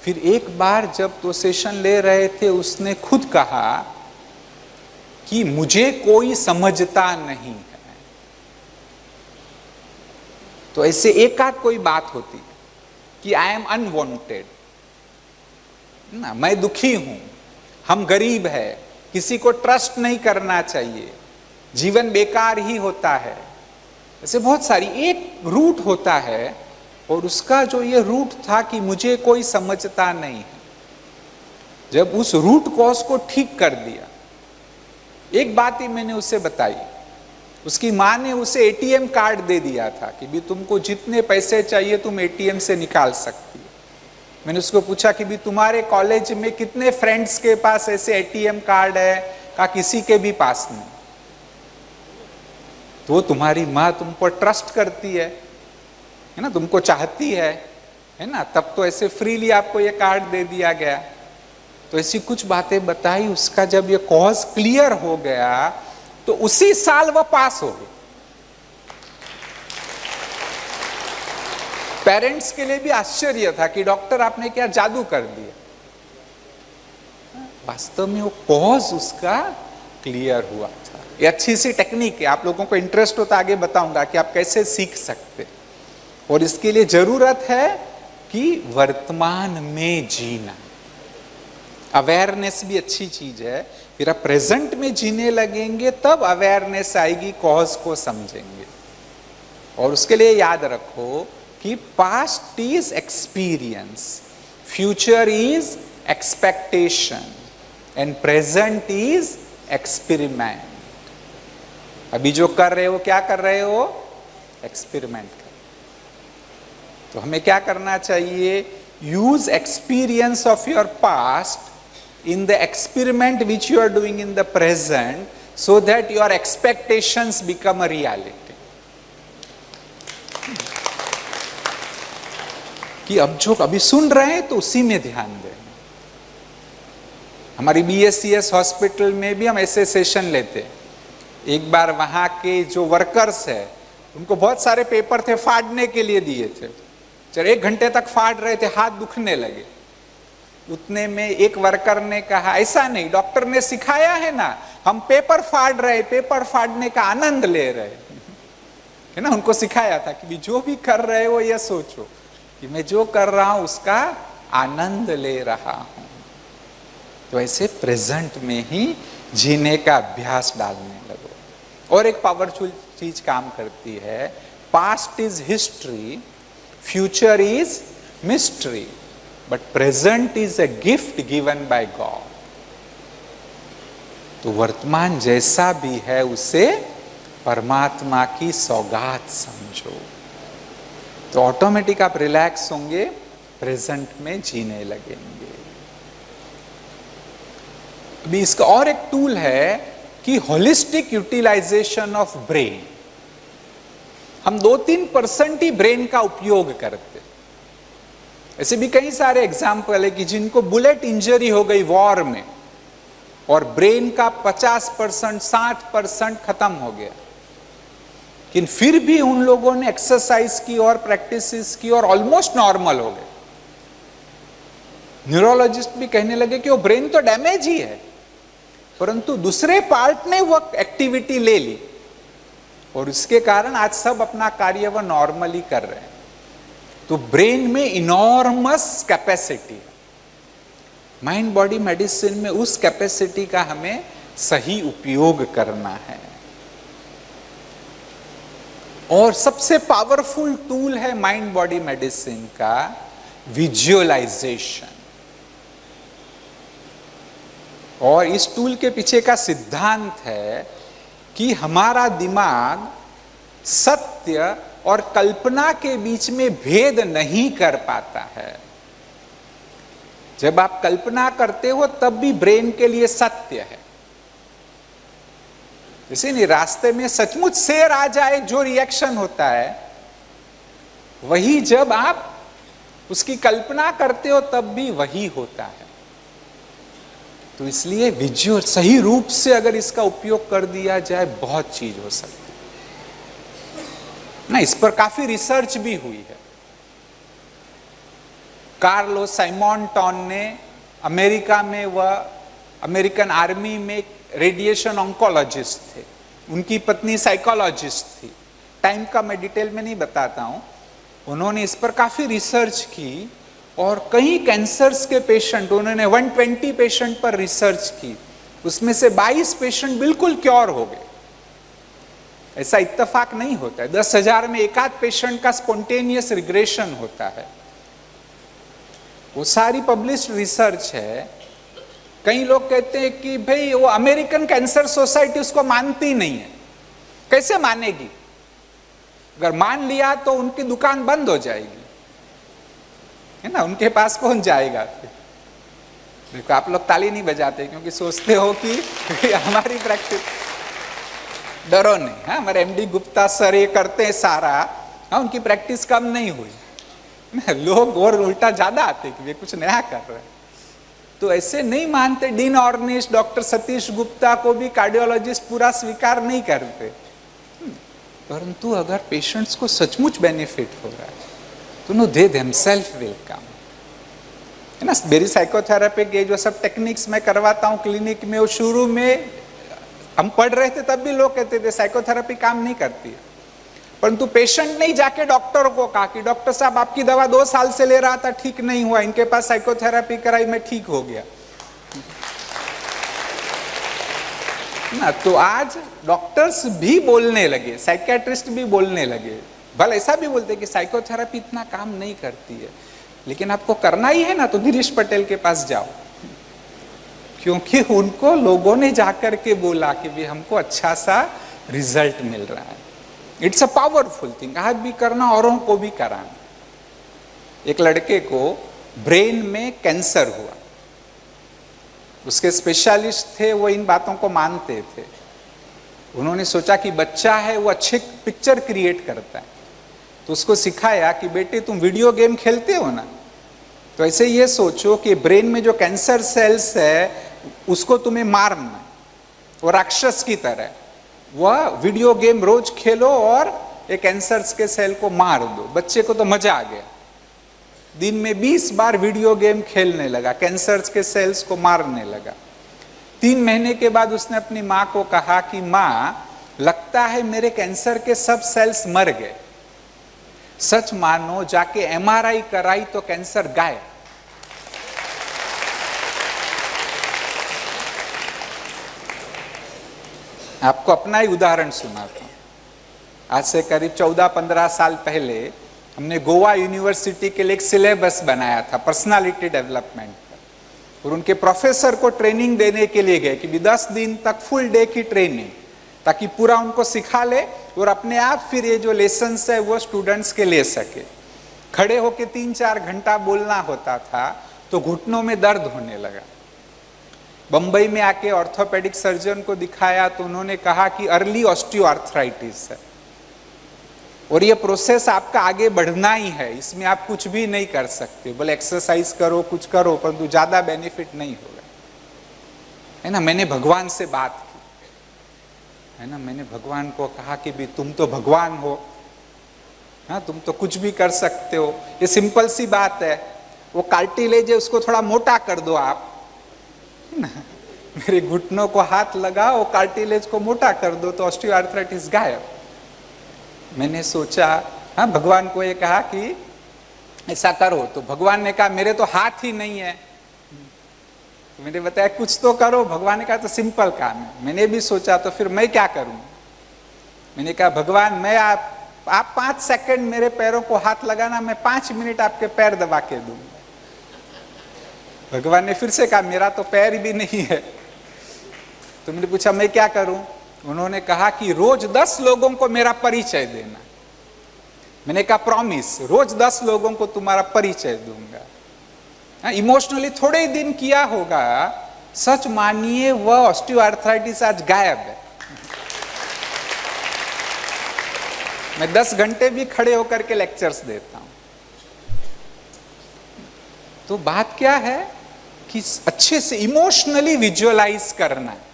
फिर एक बार जब तो सेशन ले रहे थे, उसने खुद कहा कि मुझे कोई समझता नहीं है। तो ऐसे एक आध कोई बात होती है कि आई एम अनवांटेड ना, मैं दुखी हूं, हम गरीब है, किसी को ट्रस्ट नहीं करना चाहिए, जीवन बेकार ही होता है। ऐसे बहुत सारी एक रूट होता है, और उसका जो ये रूट था कि मुझे कोई समझता नहीं है। जब उस रूट कॉज को ठीक कर दिया, एक बात ही मैंने उसे बताई, उसकी मां ने उसे एटीएम कार्ड दे दिया था कि भी तुमको जितने पैसे चाहिए तुम एटीएम से निकाल सकती हो। मैंने उसको पूछा कि भी तुम्हारे कॉलेज में कितने फ्रेंड्स के पास ऐसे एटीएम कार्ड है? कहा किसी के भी पास नहीं। तो तुम्हारी माँ तुमको ट्रस्ट करती है ना, तुमको चाहती है ना, तब तो ऐसे फ्रीली आपको ये कार्ड दे दिया गया। तो ऐसी कुछ बातें बताई। उसका जब ये कॉज क्लियर हो गया तो उसी साल वह पास हो गई। पेरेंट्स के लिए भी आश्चर्य था कि डॉक्टर आपने क्या जादू कर दिया। वास्तव में वो कॉज उसका क्लियर हुआ था। ये अच्छी सी टेक्निक है, आप लोगों को इंटरेस्ट हो तो आगे बताऊंगा कि आप कैसे सीख सकते। और इसके लिए जरूरत है कि वर्तमान में जीना। अवेयरनेस भी अच्छी चीज है, फिर आप प्रेजेंट में जीने लगेंगे तब अवेयरनेस आएगी, कॉज को समझेंगे। और उसके लिए याद रखो कि past is experience, future is expectation, and present is experiment. अभी जो कर रहे हो, क्या कर रहे हो? एक्सपेरिमेंट कर। तो हमें क्या करना चाहिए? Use experience of your past in the experiment which you are doing in the present, so that your expectations become a reality. कि अब जो अभी सुन रहे हैं तो उसी में ध्यान दें। हमारी BSCS हॉस्पिटल में भी हम ऐसे सेशन लेते। एक बार वहां के जो वर्कर्स है, उनको बहुत सारे पेपर थे, फाड़ने के लिए दिए थे। चल 1 घंटे तक फाड़ रहे थे, हाथ दुखने लगे। उतने में एक वर्कर ने कहा, ऐसा नहीं, डॉक्टर ने सिखाया है ना, हम पेपर फाड़ रहे, पेपर फाड़ने का आनंद ले रहे है ना। उनको सिखाया था कि जो भी कर रहे हो ये सोचो कि मैं जो कर रहा हूं उसका आनंद ले रहा हूं। तो ऐसे प्रेजेंट में ही जीने का अभ्यास डालने लगो। और एक पावरफुल चीज काम करती है, past is history, future is mystery, but present is a gift given by God. तो वर्तमान जैसा भी है उसे परमात्मा की सौगात समझो। तो ऑटोमेटिक आप रिलैक्स होंगे, प्रेजेंट में जीने लगेंगे। अभी इसका और एक टूल है कि होलिस्टिक यूटिलाइजेशन ऑफ ब्रेन। हम 2-3% ही ब्रेन का उपयोग करते। ऐसे भी कई सारे एग्जाम्पल है कि जिनको बुलेट इंजरी हो गई वॉर में और ब्रेन का 50%, 60% खत्म हो गया, लेकिन फिर भी उन लोगों ने एक्सरसाइज की और प्रैक्टिसेस की और ऑलमोस्ट नॉर्मल हो गए। न्यूरोलॉजिस्ट भी कहने लगे कि वो ब्रेन तो डैमेज ही है, परंतु दूसरे पार्ट ने वो एक्टिविटी ले ली और इसके कारण आज सब अपना कार्य वो नॉर्मली कर रहे हैं। तो ब्रेन में इनॉर्मस कैपेसिटी है। माइंड बॉडी मेडिसिन में उस कैपेसिटी का हमें सही उपयोग करना है। और सबसे पावरफुल टूल है माइंड बॉडी मेडिसिन का विजुअलाइजेशन। और इस टूल के पीछे का सिद्धांत है कि हमारा दिमाग सत्य और कल्पना के बीच में भेद नहीं कर पाता है। जब आप कल्पना करते हो तब भी ब्रेन के लिए सत्य है। जैसे नहीं, रास्ते में सचमुच शेर आ जाए जो रिएक्शन होता है, वही जब आप उसकी कल्पना करते हो तब भी वही होता है। तो इसलिए विजुअल सही रूप से अगर इसका उपयोग कर दिया जाए बहुत चीज हो सकती है ना। इस पर काफी रिसर्च भी हुई है। कार्लोस साइमोंटन ने अमेरिका में, वह अमेरिकन आर्मी में रेडिएशन ऑन्कोलॉजिस्ट थे, उनकी पत्नी साइकोलॉजिस्ट थी। टाइम का मैं डिटेल में नहीं बताता हूं। उन्होंने इस पर काफी रिसर्च की और कई कैंसर्स के पेशेंट, उन्होंने 120 पेशेंट पर रिसर्च की, उसमें से 22 पेशेंट बिल्कुल क्योर हो गए। ऐसा इत्तेफाक नहीं होता है, 10,000 में एक आध पेशेंट का स्पॉन्टेनियस रिग्रेशन होता है। वो सारी पब्लिश्ड रिसर्च है। कई लोग कहते हैं कि भाई वो अमेरिकन कैंसर सोसाइटी उसको मानती नहीं है। कैसे मानेगी? अगर मान लिया तो उनकी दुकान बंद हो जाएगी, है ना। उनके पास कौन जाएगा? देखो, आप लोग ताली नहीं बजाते क्योंकि सोचते हो कि हमारी प्रैक्टिस, डरो नहीं। हाँ, हमारे एमडी गुप्ता सर ये करते हैं सारा। हाँ, उनकी प्रैक्टिस कम नहीं हुई। लोग और उल्टा ज्यादा आते कि वे कुछ नया कर रहे हैं। तो ऐसे नहीं मानते। डीन ऑर्निश, डॉक्टर सतीश गुप्ता को भी कार्डियोलॉजिस्ट पूरा स्वीकार नहीं करते, परंतु अगर पेशेंट्स को सचमुच बेनिफिट हो रहा है तो no they themselves will come, है ना। मेरी साइकोथेरेपी के जो सब टेक्निक्स मैं करवाता हूँ क्लिनिक में, वो शुरू में हम पढ़ रहे थे तब भी लोग कहते थे साइकोथेरेपी काम नहीं करती है, परंतु पेशेंट नहीं जाके डॉक्टर को कहा कि डॉक्टर साहब आपकी दवा 2 साल से ले रहा था, ठीक नहीं हुआ, इनके पास साइकोथेरेपी कराई, मैं ठीक हो गया ना। तो आज डॉक्टर्स भी बोलने लगे, साइकियाट्रिस्ट भी बोलने लगे, भले ऐसा भी बोलते कि साइकोथेरेपी इतना काम नहीं करती है, लेकिन आपको करना ही है ना तो गिरीश पटेल के पास जाओ, क्योंकि उनको लोगों ने जाकर के बोला कि भी हमको अच्छा सा रिजल्ट मिल रहा है। इट्स अ पावरफुल थिंग, आज भी करना, औरों को भी कराना। एक लड़के को ब्रेन में कैंसर हुआ, उसके स्पेशलिस्ट थे, वो इन बातों को मानते थे। उन्होंने सोचा कि बच्चा है वो अच्छे पिक्चर क्रिएट करता है, तो उसको सिखाया कि बेटे तुम वीडियो गेम खेलते हो ना, तो ऐसे ये सोचो कि ब्रेन में जो कैंसर सेल्स है उसको तुम्हें मारना है, वो राक्षस की तरह। वह वीडियो गेम रोज खेलो और एक कैंसर के सेल को मार दो। बच्चे को तो मजा आ गया, दिन में 20 बार वीडियो गेम खेलने लगा, कैंसर के सेल्स को मारने लगा। 3 महीने के बाद उसने अपनी माँ को कहा कि माँ, लगता है मेरे कैंसर के सब सेल्स मर गए। सच मानो, जाके एमआरआई कराई तो कैंसर गायब। आपको अपना ही उदाहरण सुनाता हूं। आज से करीब 14-15 साल पहले हमने गोवा यूनिवर्सिटी के लिए एक सिलेबस बनाया था पर्सनालिटी डेवलपमेंट का, और उनके प्रोफेसर को ट्रेनिंग देने के लिए गए कि 10 दिन तक फुल डे की ट्रेनिंग, ताकि पूरा उनको सिखा ले और अपने आप फिर ये जो लेसन्स है वो स्टूडेंट्स के ले सके। खड़े होके 3-4 घंटा बोलना होता था तो घुटनों में दर्द होने लगा। बंबई में आके ऑर्थोपेडिक सर्जन को दिखाया तो उन्होंने कहा कि अर्ली ऑस्टियोआर्थराइटिस है और ये प्रोसेस आपका आगे बढ़ना ही है, इसमें आप कुछ भी नहीं कर सकते। बोले एक्सरसाइज करो, कुछ करो, परंतु ज्यादा बेनिफिट नहीं होगा। है ना, मैंने भगवान से बात की, है ना, मैंने भगवान को कहा कि भी तुम तो भगवान हो, हाँ, तुम तो कुछ भी कर सकते हो। ये सिंपल सी बात है, वो कार्टिलेज है उसको थोड़ा मोटा कर दो आप, ना? मेरे घुटनों को हाथ लगाओ, वो कार्टिलेज को मोटा कर दो तो ऑस्टियोआर्थराइटिस गायब। मैंने सोचा, हाँ, भगवान को ये कहा कि ऐसा करो, तो भगवान ने कहा मेरे तो हाथ ही नहीं है। तो मैंने बताया कुछ तो करो। भगवान ने कहा तो सिंपल काम है। मैंने भी सोचा तो फिर मैं क्या करूं। मैंने कहा भगवान, मैं आप 5 सेकंड मेरे पैरों को हाथ लगाना, मैं 5 मिनट आपके पैर दबा के दूंगा। भगवान ने फिर से कहा मेरा तो पैर भी नहीं है। तो मैंने पूछा मैं क्या करूं। उन्होंने कहा कि रोज 10 लोगों को मेरा परिचय देना। मैंने कहा प्रॉमिस, रोज 10 लोगों को तुम्हारा परिचय दूंगा। इमोशनली थोड़े ही दिन किया होगा, सच मानिए वह ऑस्टियोआर्थराइटिस आज गायब है। मैं 10 घंटे भी खड़े होकर के लेक्चर्स देता हूं। तो बात क्या है कि अच्छे से इमोशनली विजुअलाइज करना है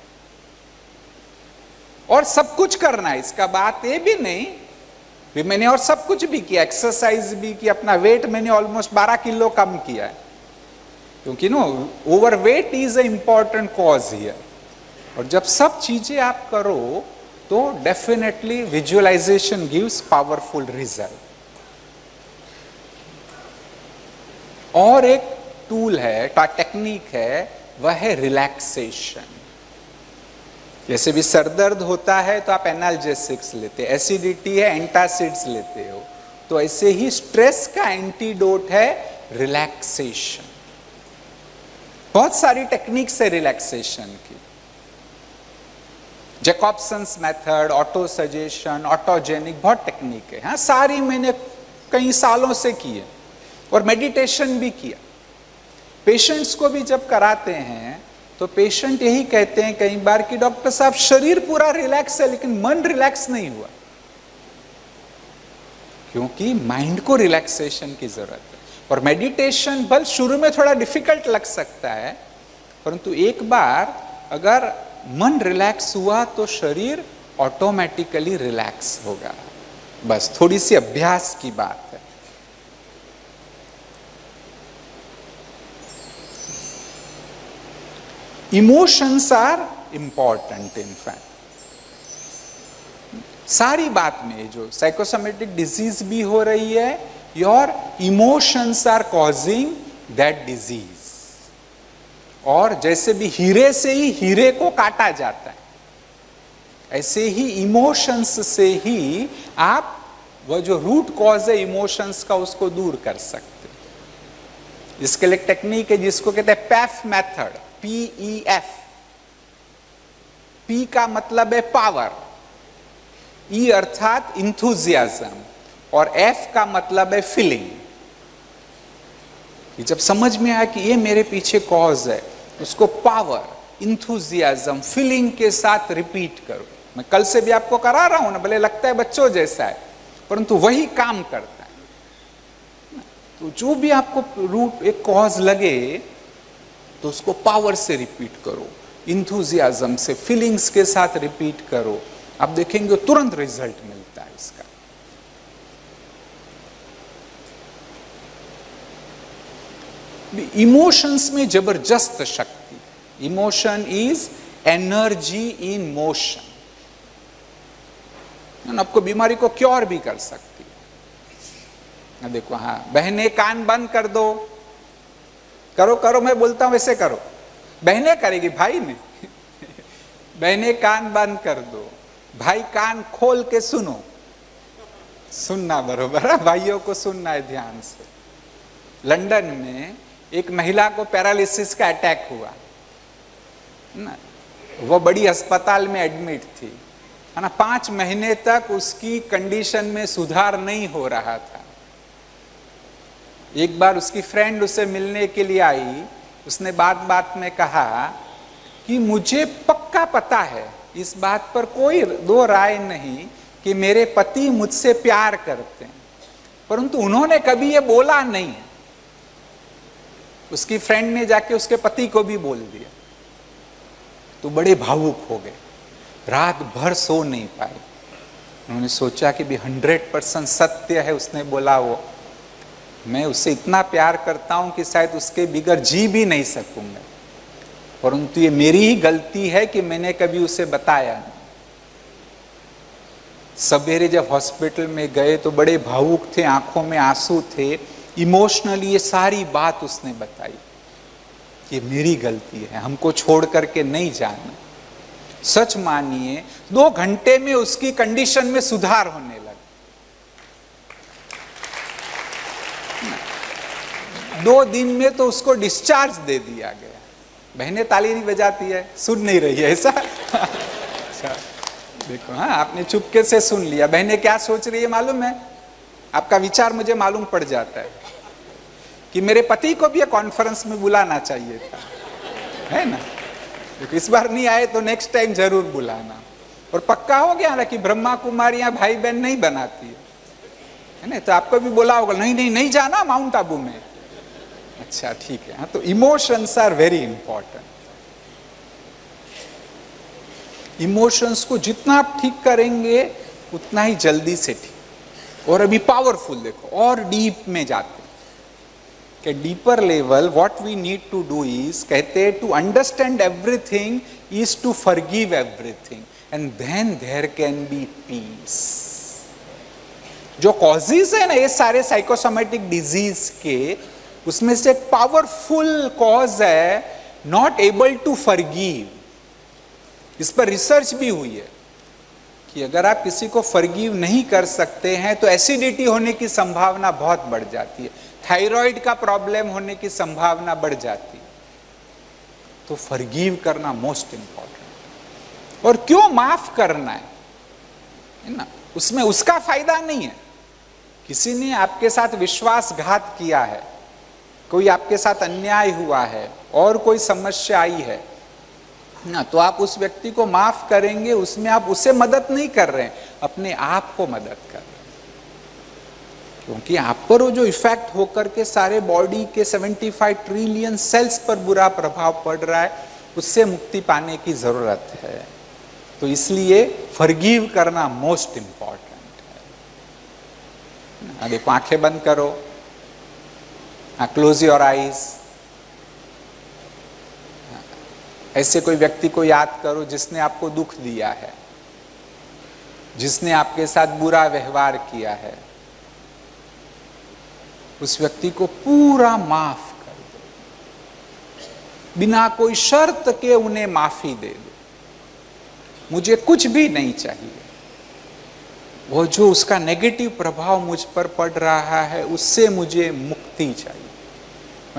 और सब कुछ करना है। इसका बात ये भी नहीं भी मैंने और सब कुछ भी किया, एक्सरसाइज भी किया, अपना वेट मैंने ऑलमोस्ट 12 किलो कम किया है, क्योंकि no overweight is a important cause here. और जब सब चीजें आप करो तो definitely visualisation gives powerful result. और एक टूल है, टेक्निक है, वह है रिलैक्सेशन। जैसे भी सर दर्द होता है तो आप एनाल्जेसिक्स लेते, एसिडिटी है एंटासिड्स लेते हो, तो ऐसे ही स्ट्रेस का एंटीडोट है रिलैक्सेशन। बहुत सारी टेक्निक्स है रिलैक्सेशन की, जैकॉब्सन्स मेथड, ऑटो सजेशन, ऑटोजेनिक, बहुत टेक्निक है। हाँ, सारी मैंने कई सालों से की है और मेडिटेशन भी किया। पेशेंट्स को भी जब कराते हैं तो पेशेंट यही कहते हैं कई बार कि डॉक्टर साहब शरीर पूरा रिलैक्स है लेकिन मन रिलैक्स नहीं हुआ, क्योंकि माइंड को रिलैक्सेशन की जरूरत है। और मेडिटेशन भले शुरू में थोड़ा डिफिकल्ट लग सकता है, परंतु एक बार अगर मन रिलैक्स हुआ तो शरीर ऑटोमेटिकली रिलैक्स होगा। बस थोड़ी सी अभ्यास की बात है। Emotions are important. In fact सारी बात में जो साइकोसोमेटिक डिजीज भी हो रही है, your emotions are causing that disease. और जैसे भी हीरे से ही हीरे को काटा जाता है, ऐसे ही इमोशंस से ही आप वह जो रूट कॉज है इमोशंस का उसको दूर कर सकते। इसके लिए टेक्निक है जिसको कहते हैं पैफ मेथड, PEF। P का मतलब है पावर, E अर्थात इंथुजियाज्म, और F का मतलब है फीलिंग। जब समझ में आया कि ये मेरे पीछे कॉज है, उसको पावर, इंथुजियाज्म, फीलिंग के साथ रिपीट करो। मैं कल से भी आपको करा रहा हूं ना, भले लगता है बच्चों जैसा है, परंतु वही काम करता है। तो जो भी आपको रूट एक कॉज लगे तो उसको पावर से रिपीट करो, इंथुजियाज्म से, फीलिंग्स के साथ रिपीट करो। आप देखेंगे तुरंत रिजल्ट मिलता है इसका। इमोशंस में जबरदस्त शक्ति, emotion is energy in motion. आपको बीमारी को क्योर भी कर सकती है। देखो, हाँ बहने कान बंद कर दो, करो करो, मैं बोलता हूं वैसे करो, बहने करेगी, भाई ने बहने कान बंद कर दो, भाई कान खोल के सुनो। सुनना बरोबर है, भाइयों को सुनना है ध्यान से। लंदन में एक महिला को पैरालिसिस का अटैक हुआ ना, वो बड़ी अस्पताल में एडमिट थी, है ना। 5 महीने तक उसकी कंडीशन में सुधार नहीं हो रहा था। एक बार उसकी फ्रेंड उसे मिलने के लिए आई, उसने बात बात में कहा कि मुझे पक्का पता है, इस बात पर कोई दो राय नहीं कि मेरे पति मुझसे प्यार करते हैं, परंतु उन्होंने कभी ये बोला नहीं। उसकी फ्रेंड ने जाके उसके पति को भी बोल दिया, तो बड़े भावुक हो गए, रात भर सो नहीं पाए। उन्होंने सोचा कि भी 100% सत्य है उसने बोला, वो मैं उससे इतना प्यार करता हूं कि शायद उसके बिगर जी भी नहीं सकूंगा, परंतु ये मेरी ही गलती है कि मैंने कभी उसे बताया नहीं। सवेरे जब हॉस्पिटल में गए तो बड़े भावुक थे, आंखों में आंसू थे, इमोशनली ये सारी बात उसने बताई कि मेरी गलती है, हमको छोड़ करके नहीं जाना। सच मानिए 2 घंटे में उसकी कंडीशन में सुधार होने लगा। 2 दिन में तो उसको डिस्चार्ज दे दिया गया। बहनें ताली नहीं बजाती है, सुन नहीं रही है ऐसा। अच्छा देखो, हाँ आपने चुपके से सुन लिया। बहनें क्या सोच रही है मालूम है? आपका विचार मुझे मालूम पड़ जाता है कि मेरे पति को भी ये कॉन्फ्रेंस में बुलाना चाहिए था, है ना। तो इस बार नहीं आए तो नेक्स्ट टाइम जरूर बुलाना। और पक्का हो गया ना कि ब्रह्मा कुमारियां भाई बहन नहीं बनाती है ना, तो आपको भी बोला होगा, नहीं नहीं नहीं जाना माउंट आबू में। अच्छा ठीक है। हाँ, तो emotions are very important. Emotions को जितना आप ठीक करेंगे उतना ही जल्दी से ठीक। और अभी पावरफुल देखो, और डीप में जाते कि deeper level what we need to do is, कहते हैं to understand everything is to forgive everything and then there can be peace. जो कॉजेज है ना ये सारे साइकोसोमेटिक डिजीज के, उसमें से एक पावरफुल कॉज है नॉट एबल टू फॉरगिव। इस पर रिसर्च भी हुई है कि अगर आप किसी को फॉरगिव नहीं कर सकते हैं तो एसिडिटी होने की संभावना बहुत बढ़ जाती है, थायराइड का प्रॉब्लम होने की संभावना बढ़ जाती है। तो फॉरगिव करना मोस्ट इंपॉर्टेंट। और क्यों माफ करना है ना, उसमें उसका फायदा नहीं है। किसी ने आपके साथ विश्वासघात किया है, कोई आपके साथ अन्याय हुआ है और कोई समस्या आई है ना, तो आप उस व्यक्ति को माफ करेंगे, उसमें आप उसे मदद नहीं कर रहे हैं, अपने आप को मदद कर रहे हैं। क्योंकि आप पर वो जो इफेक्ट होकर के सारे बॉडी के 75 ट्रिलियन सेल्स पर बुरा प्रभाव पड़ रहा है, उससे मुक्ति पाने की जरूरत है। तो इसलिए फॉरगिव करना मोस्ट इंपॉर्टेंट है। देखो, आंखें बंद करो, क्लोज योर आईज। ऐसे कोई व्यक्ति को याद करो जिसने आपको दुख दिया है, जिसने आपके साथ बुरा व्यवहार किया है। उस व्यक्ति को पूरा माफ कर दो, बिना कोई शर्त के उन्हें माफी दे दो। मुझे कुछ भी नहीं चाहिए, वो जो उसका नेगेटिव प्रभाव मुझ पर पड़ रहा है उससे मुझे मुक्ति चाहिए।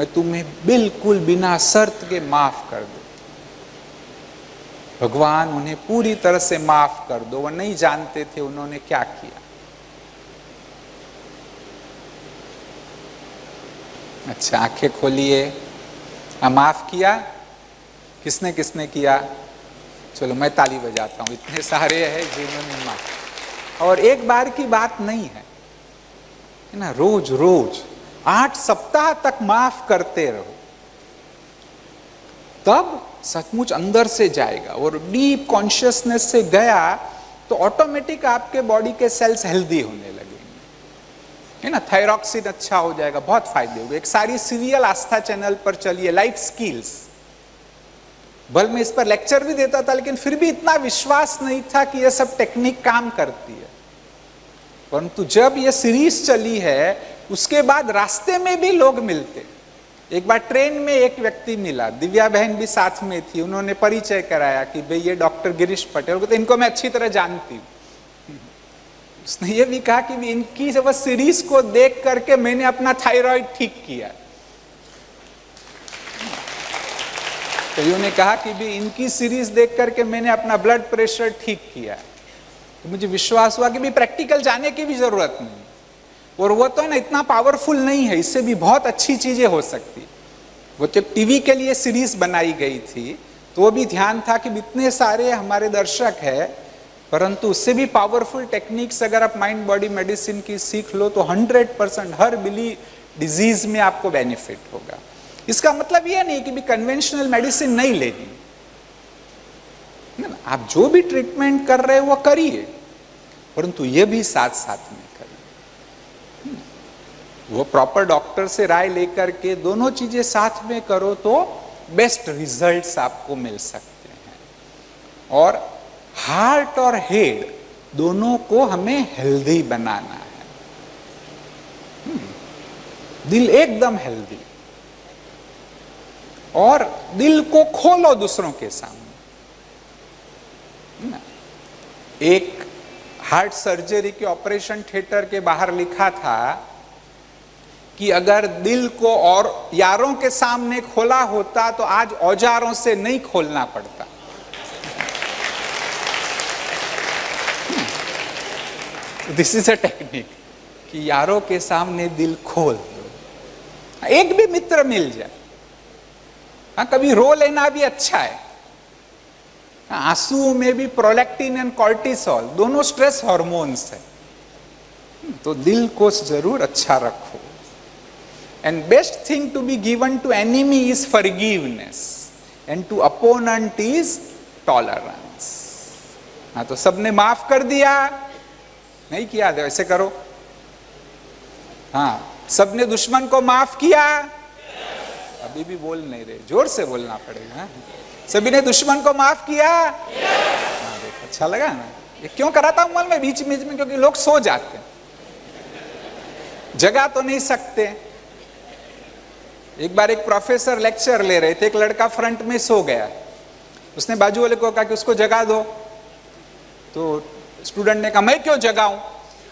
मैं तुम्हें बिल्कुल बिना शर्त के माफ कर दूं। भगवान उन्हें पूरी तरह से माफ कर दो, वो नहीं जानते थे उन्होंने क्या किया। अच्छा, आंखें खोलिए। माफ किया? किसने किसने किया? चलो मैं ताली बजाता हूं, इतने सारे हैं जिन्होंने माफ। और एक बार की बात नहीं है ना, रोज रोज 8 सप्ताह तक माफ करते रहो, तब सचमुच अंदर से जाएगा। और डीप कॉन्शियसनेस से गया तो ऑटोमेटिक आपके बॉडी के सेल्स हेल्दी होने लगेंगे, है ना। थायरॉक्सिन अच्छा हो जाएगा, बहुत फायदे होंगे। एक सारी सीरियल आस्था चैनल पर चलिए, लाइफ स्किल्स। बल मैं इस पर लेक्चर भी देता था, लेकिन फिर भी इतना विश्वास नहीं था कि यह सब टेक्निक काम करती है। परंतु जब यह सीरीज चली है, उसके बाद रास्ते में भी लोग मिलते। एक बार ट्रेन में एक व्यक्ति मिला, दिव्या बहन भी साथ में थी, उन्होंने परिचय कराया कि भाई ये डॉक्टर गिरीश पटेल, तो इनको मैं अच्छी तरह जानती हूँ। उसने ये भी कहा कि इनकी जब सीरीज को देख करके मैंने अपना थायराइड ठीक किया। तो उन्होंने कहा कि भी इनकी सीरीज देख करके मैंने अपना ब्लड प्रेशर ठीक किया। तो मुझे विश्वास हुआ कि भी प्रैक्टिकल जाने की भी जरूरत नहीं, और वो तो है ना इतना पावरफुल नहीं है, इससे भी बहुत अच्छी चीजें हो सकती। वो जब टीवी के लिए सीरीज बनाई गई थी तो वो भी ध्यान था कि इतने सारे हमारे दर्शक है, परंतु उससे भी पावरफुल टेक्निक्स अगर आप माइंड बॉडी मेडिसिन की सीख लो तो 100% हर बिली डिजीज में आपको बेनिफिट होगा। इसका मतलब यह नहीं कि भी कन्वेंशनल मेडिसिन नहीं लेनी, आप जो भी ट्रीटमेंट कर रहे हो वो करिए, परंतु ये भी साथ साथ में करिए। वो प्रॉपर डॉक्टर से राय लेकर के दोनों चीजें साथ में करो तो बेस्ट रिजल्ट्स आपको मिल सकते हैं। और हार्ट और हेड दोनों को हमें हेल्दी बनाना है। दिल एकदम हेल्दी, और दिल को खोलो दूसरों के सामने। एक हार्ट सर्जरी के ऑपरेशन थिएटर के बाहर लिखा था कि अगर दिल को और यारों के सामने खोला होता तो आज औजारों से नहीं खोलना पड़ता। दिस इज अ टेक्निक कि यारों के सामने दिल खोल दो, एक भी मित्र मिल जाए। हाँ, कभी रो लेना भी अच्छा है। आंसू में भी प्रोलैक्टिन एंड कॉर्टिसोल दोनों स्ट्रेस हार्मोन्स है, तो दिल को जरूर अच्छा रखो। And best thing to be given to enemy is forgiveness and to opponent is tolerance. हाँ, तो सबने माफ कर दिया, नहीं किया तो ऐसे करो। हाँ, सबने दुश्मन को माफ किया, अभी भी बोल नहीं रहे, जोर से बोलना पड़ेगा। सभी ने दुश्मन को माफ किया। हाँ, देखो अच्छा लगा ना। ये क्यों कराता हूं मैं बीच बीच में, क्योंकि लोग सो जाते हैं, जगा तो नहीं सकते। एक बार एक प्रोफेसर लेक्चर ले रहे थे, एक लड़का फ्रंट में सो गया। उसने बाजू वाले को कहा कि उसको जगा दो, तो स्टूडेंट ने कहा मैं क्यों जगाऊं,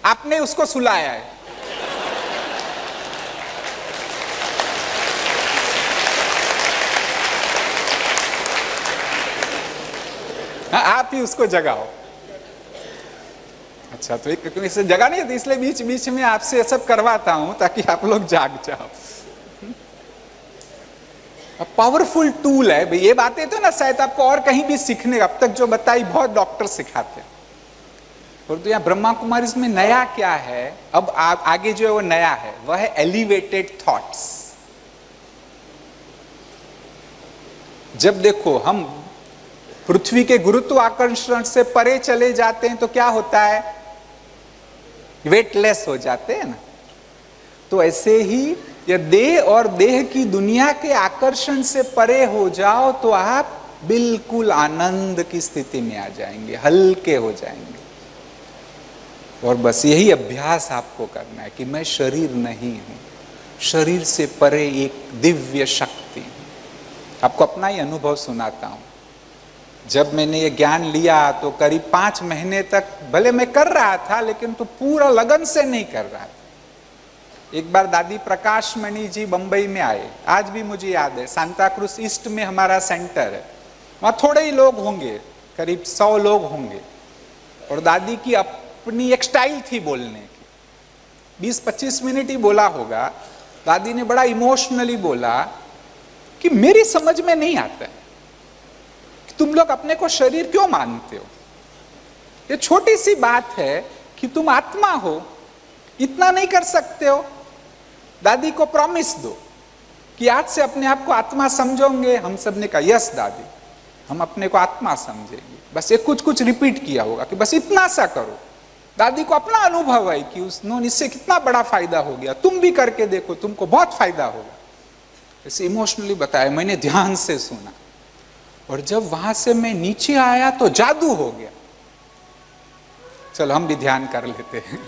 आपने उसको सुलाया है। हाँ, आप ही उसको जगाओ। अच्छा, तो एक इसे जगा नहीं थी, इसलिए बीच बीच में आपसे सब करवाता हूं ताकि आप लोग जाग जाओ। पावरफुल टूल है भाई। ये बातें तो ना शायद आपको और कहीं भी सीखने, अब तक जो बताई बहुत डॉक्टर सिखाते हैं, तो यहाँ ब्रह्मा कुमारी में नया क्या है, अब आगे जो है वो नया है, वह है एलिवेटेड थॉट्स। जब देखो हम पृथ्वी के गुरुत्वाकर्षण से परे चले जाते हैं तो क्या होता है, वेटलेस हो जाते हैं ना। तो ऐसे ही ये देह और देह की दुनिया के आकर्षण से परे हो जाओ तो आप बिल्कुल आनंद की स्थिति में आ जाएंगे, हल्के हो जाएंगे। और बस यही अभ्यास आपको करना है कि मैं शरीर नहीं हूं, शरीर से परे एक दिव्य शक्ति हूं। आपको अपना ही अनुभव सुनाता हूं। जब मैंने ये ज्ञान लिया तो करीब 5 महीने तक भले मैं कर रहा था, लेकिन तो पूरा लगन से नहीं कर रहा था। एक बार दादी प्रकाश मणि जी बंबई में आए, आज भी मुझे याद है, सांता क्रूज ईस्ट में हमारा सेंटर है, वहां थोड़े ही लोग होंगे, करीब 100 लोग होंगे, और दादी की अपनी एक स्टाइल थी बोलने की। 20-25 मिनट ही बोला होगा। दादी ने बड़ा इमोशनली बोला कि मेरी समझ में नहीं आता है कि तुम लोग अपने को शरीर क्यों मानते हो। ये छोटी सी बात है कि तुम आत्मा हो, इतना नहीं कर सकते हो? दादी को प्रॉमिस दो कि आज से अपने आप को आत्मा समझोगे। हम सब ने कहा यस दादी, हम अपने को आत्मा समझेंगे। बस एक कुछ रिपीट किया होगा कि बस इतना सा करो। दादी को अपना अनुभव है कि उसने इससे कितना बड़ा फायदा हो गया, तुम भी करके देखो, तुमको बहुत फायदा होगा। ऐसे इमोशनली बताया, मैंने ध्यान से सुना, और जब वहां से मैं नीचे आया तो जादू हो गया। चलो हम भी ध्यान कर लेते हैं।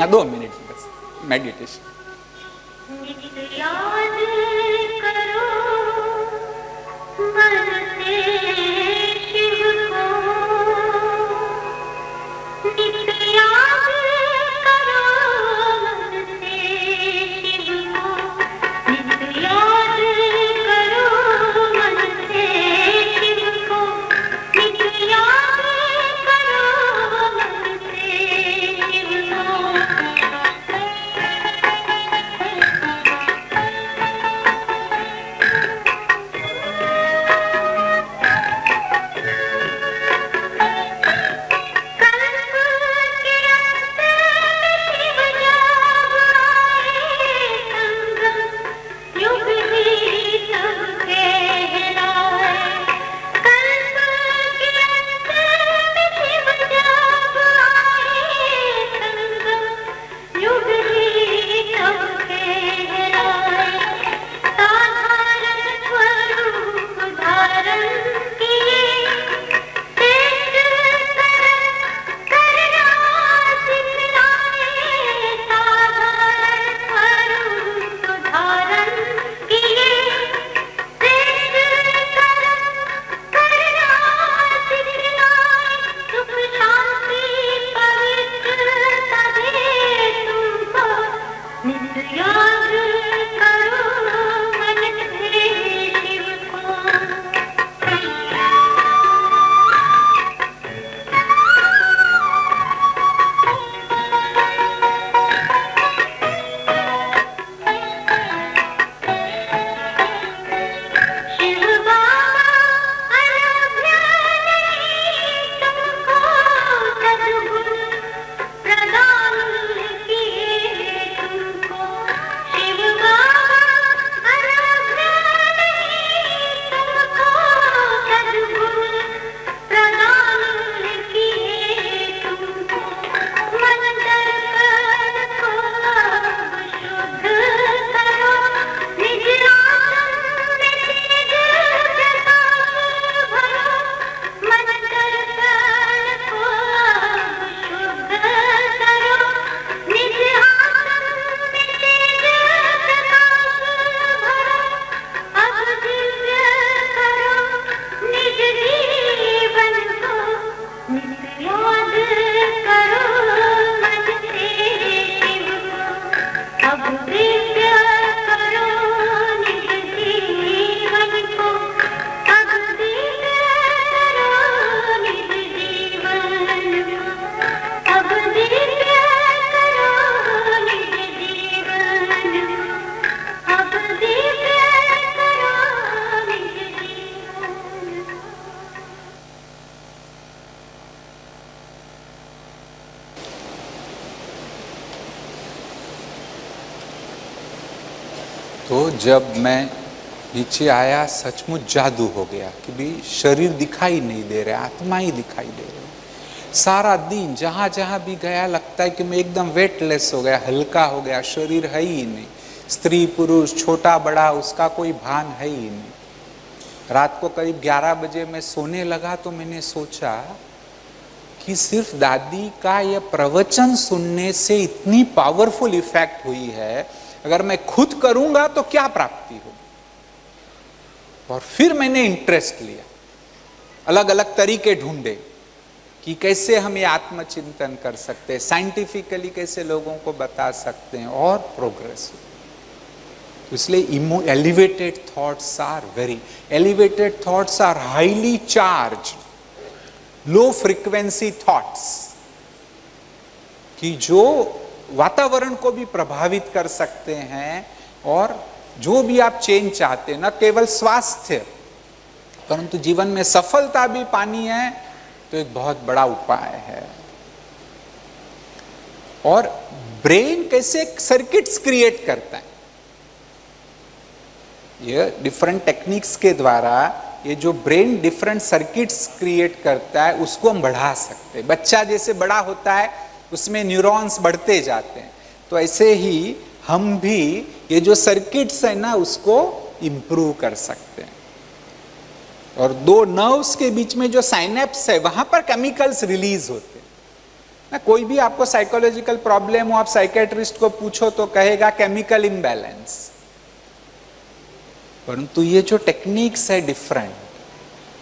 2 मिनट बस मेडिटेशन। याद करो मन से शिव को, नित याद करो मन से शिव को, नित याद करो मन से शिव को, नित याद करो मन से शिव को। तो जब मैं नीचे आया सचमुच जादू हो गया कि भी शरीर दिखाई नहीं दे रहा, आत्मा ही दिखाई दे रही। सारा दिन जहां जहां भी गया लगता है कि मैं एकदम वेटलेस हो गया, हल्का हो गया, शरीर है ही नहीं। स्त्री पुरुष छोटा बड़ा उसका कोई भान है ही नहीं। रात को करीब 11 बजे मैं सोने लगा तो मैंने सोचा कि सिर्फ दादी का यह प्रवचन सुनने से इतनी पावरफुल इफेक्ट हुई है, अगर मैं खुद करूंगा तो क्या प्राप्ति होगी। और फिर मैंने इंटरेस्ट लिया, अलग अलग तरीके ढूंढे, कि कैसे हम ये आत्मचिंतन कर सकते हैं, साइंटिफिकली कैसे लोगों को बता सकते हैं और प्रोग्रेस। तो इसलिए elevated thoughts are highly charged, low frequency thoughts, कि जो वातावरण को भी प्रभावित कर सकते हैं, और जो भी आप चेंज चाहते हैं, न केवल स्वास्थ्य परंतु जीवन में सफलता भी पानी है, तो एक बहुत बड़ा उपाय है। और ब्रेन कैसे सर्किट्स क्रिएट करता है, ये डिफरेंट टेक्निक्स के द्वारा ये जो ब्रेन डिफरेंट सर्किट्स क्रिएट करता है उसको हम बढ़ा सकते हैं। बच्चा जैसे बड़ा होता है उसमें न्यूरॉन्स बढ़ते जाते हैं, तो ऐसे ही हम भी ये जो सर्किट्स है ना उसको इंप्रूव कर सकते हैं। और दो नर्व्स के बीच में जो साइनेप्स है वहां पर केमिकल्स रिलीज होते हैं ना। कोई भी आपको साइकोलॉजिकल प्रॉब्लम हो, आप साइकेट्रिस्ट को पूछो तो कहेगा केमिकल इम्बैलेंस, परंतु ये जो टेक्निक्स है डिफरेंट,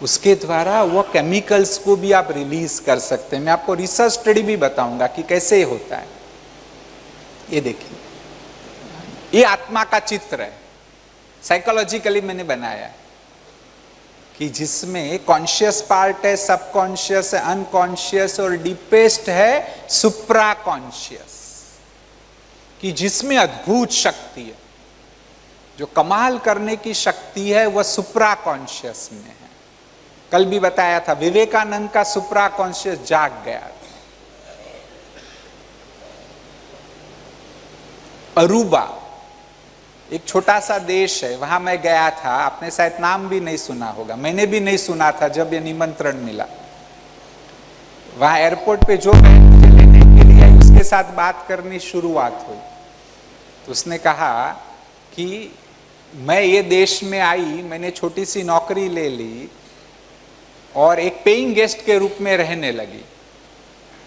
उसके द्वारा वो केमिकल्स को भी आप रिलीज कर सकते हैं। मैं आपको रिसर्च स्टडी भी बताऊंगा कि कैसे होता है। ये देखिए, ये आत्मा का चित्र है, साइकोलॉजिकली मैंने बनाया है, कि जिसमें कॉन्शियस पार्ट है, सबकॉन्शियस है, अनकॉन्शियस और डीपेस्ट है सुप्रा कॉन्शियस, कि जिसमें अद्भुत शक्ति है, जो कमाल करने की शक्ति है वह सुप्रा कॉन्शियस में है। कल भी बताया था, विवेकानंद का सुप्रा कॉन्शियस जाग गया था। अरूबा एक छोटा सा देश है, वहां मैं गया था, आपने शायद नाम भी नहीं सुना होगा, मैंने भी नहीं सुना था जब ये निमंत्रण मिला। वहां एयरपोर्ट पे जो बहन मुझे लेने के लिए आई उसके साथ बात करनी शुरुआत हुई, तो उसने कहा कि मैं ये देश में आई, मैंने छोटी सी नौकरी ले ली और एक पेइंग गेस्ट के रूप में रहने लगी,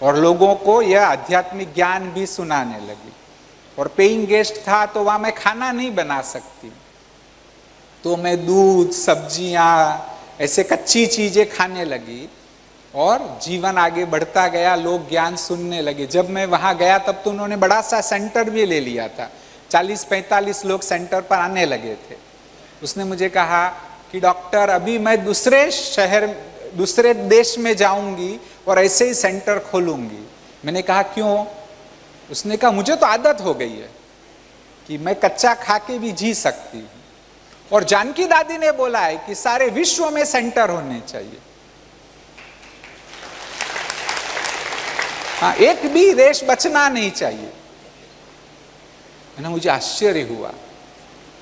और लोगों को यह आध्यात्मिक ज्ञान भी सुनाने लगी। और पेइंग गेस्ट था तो वहां मैं खाना नहीं बना सकती, तो मैं दूध, सब्जियां, ऐसे कच्ची चीजें खाने लगी, और जीवन आगे बढ़ता गया, लोग ज्ञान सुनने लगे। जब मैं वहां गया तब तो उन्होंने बड़ा सा सेंटर भी ले लिया था, 40-45 लोग सेंटर पर आने लगे थे। उसने मुझे कहा कि डॉक्टर अभी मैं दूसरे शहर, दूसरे देश में जाऊंगी और ऐसे ही सेंटर खोलूंगी। मैंने कहा क्यों? उसने कहा मुझे तो आदत हो गई है कि मैं कच्चा खा के भी जी सकती हूँ, और जानकी दादी ने बोला है कि सारे विश्व में सेंटर होने चाहिए। हाँ, एक भी देश बचना नहीं चाहिए। ना मुझे आश्चर्य हुआ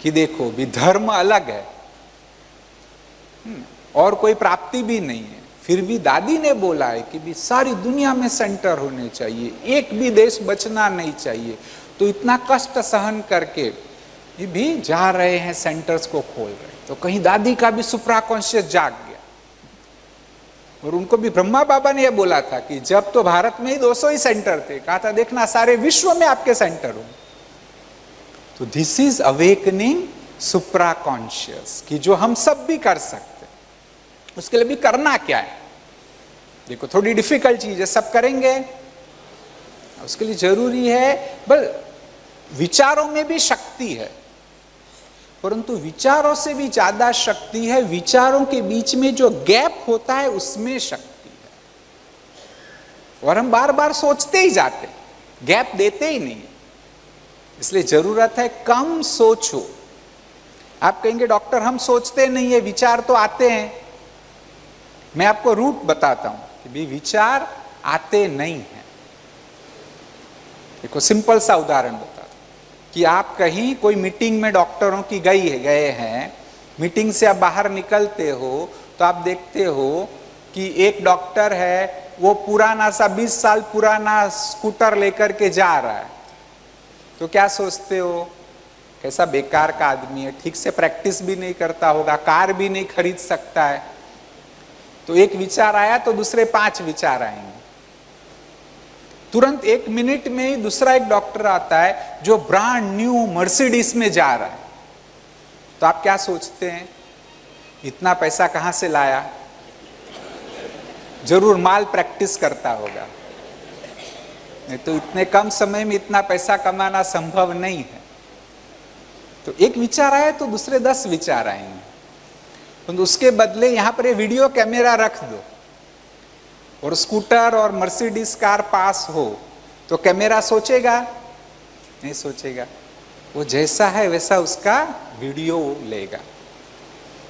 कि देखो भी धर्म अलग है और कोई प्राप्ति भी नहीं है, फिर भी दादी ने बोला है कि भी सारी दुनिया में सेंटर होने चाहिए, एक भी देश बचना नहीं चाहिए। तो इतना कष्ट सहन करके ये भी जा रहे हैं, सेंटर्स को खोल रहे। तो कहीं दादी का भी सुप्रा कॉन्शियस जाग गया, और उनको भी ब्रह्मा बाबा ने यह बोला था कि जब तो भारत में ही 200 ही सेंटर थे, कहा था देखना सारे विश्व में आपके सेंटर हो। तो this is awakening supra conscious, कि जो हम सब भी कर सकते। उसके लिए भी करना क्या है? देखो थोड़ी डिफिकल्ट चीज है, सब करेंगे? उसके लिए जरूरी है, बस विचारों में भी शक्ति है, परंतु विचारों से भी ज्यादा शक्ति है विचारों के बीच में जो गैप होता है उसमें शक्ति है। और हम बार बार सोचते ही जाते, गैप देते ही नहीं। इसलिए जरूरत है कम सोचो। आप कहेंगे डॉक्टर हम सोचते नहीं है, विचार तो आते हैं। मैं आपको रूट बताता हूं कि भी विचार आते नहीं हैं। देखो सिंपल सा उदाहरण बताता हूं कि आप कहीं कोई मीटिंग में डॉक्टरों की गए हैं, मीटिंग से आप बाहर निकलते हो तो आप देखते हो कि एक डॉक्टर है, वो पुराना सा 20 साल पुराना स्कूटर लेकर के जा रहा है। तो क्या सोचते हो, कैसा बेकार का आदमी है, ठीक से प्रैक्टिस भी नहीं करता होगा, कार भी नहीं खरीद सकता है। तो एक विचार आया तो दूसरे 5 विचार आएंगे। तुरंत 1 मिनट में ही दूसरा एक डॉक्टर आता है जो ब्रांड न्यू मर्सिडीज में जा रहा है। तो आप क्या सोचते हैं, इतना पैसा कहां से लाया? जरूर माल प्रैक्टिस करता होगा, नहीं तो इतने कम समय में इतना पैसा कमाना संभव नहीं है। तो एक विचार आए तो दूसरे 10 विचार आएंगे, तो उसके बदले यहां पर ये वीडियो कैमरा रख दो और स्कूटर और मर्सिडीज कार पास हो तो कैमरा सोचेगा? नहीं सोचेगा, वो जैसा है वैसा उसका वीडियो लेगा।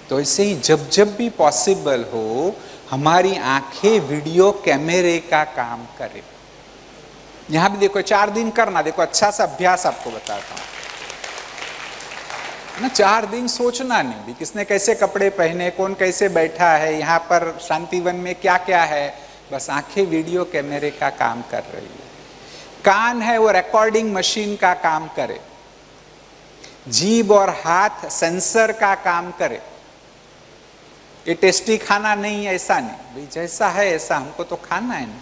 तो ऐसे ही जब जब भी पॉसिबल हो हमारी आंखें वीडियो कैमरे का काम करें। यहां भी देखो 4 दिन करना, देखो अच्छा सा अभ्यास आपको बताता हूं ना। 4 दिन सोचना नहीं भी किसने कैसे कपड़े पहने, कौन कैसे बैठा है, यहाँ पर शांतिवन में क्या क्या है, बस आंखें वीडियो कैमरे का काम कर रही है। कान है वो रिकॉर्डिंग मशीन का काम करे, जीभ और हाथ सेंसर का काम करे। ये टेस्टी खाना नहीं है ऐसा नहीं, भाई जैसा है ऐसा हमको तो खाना है ना।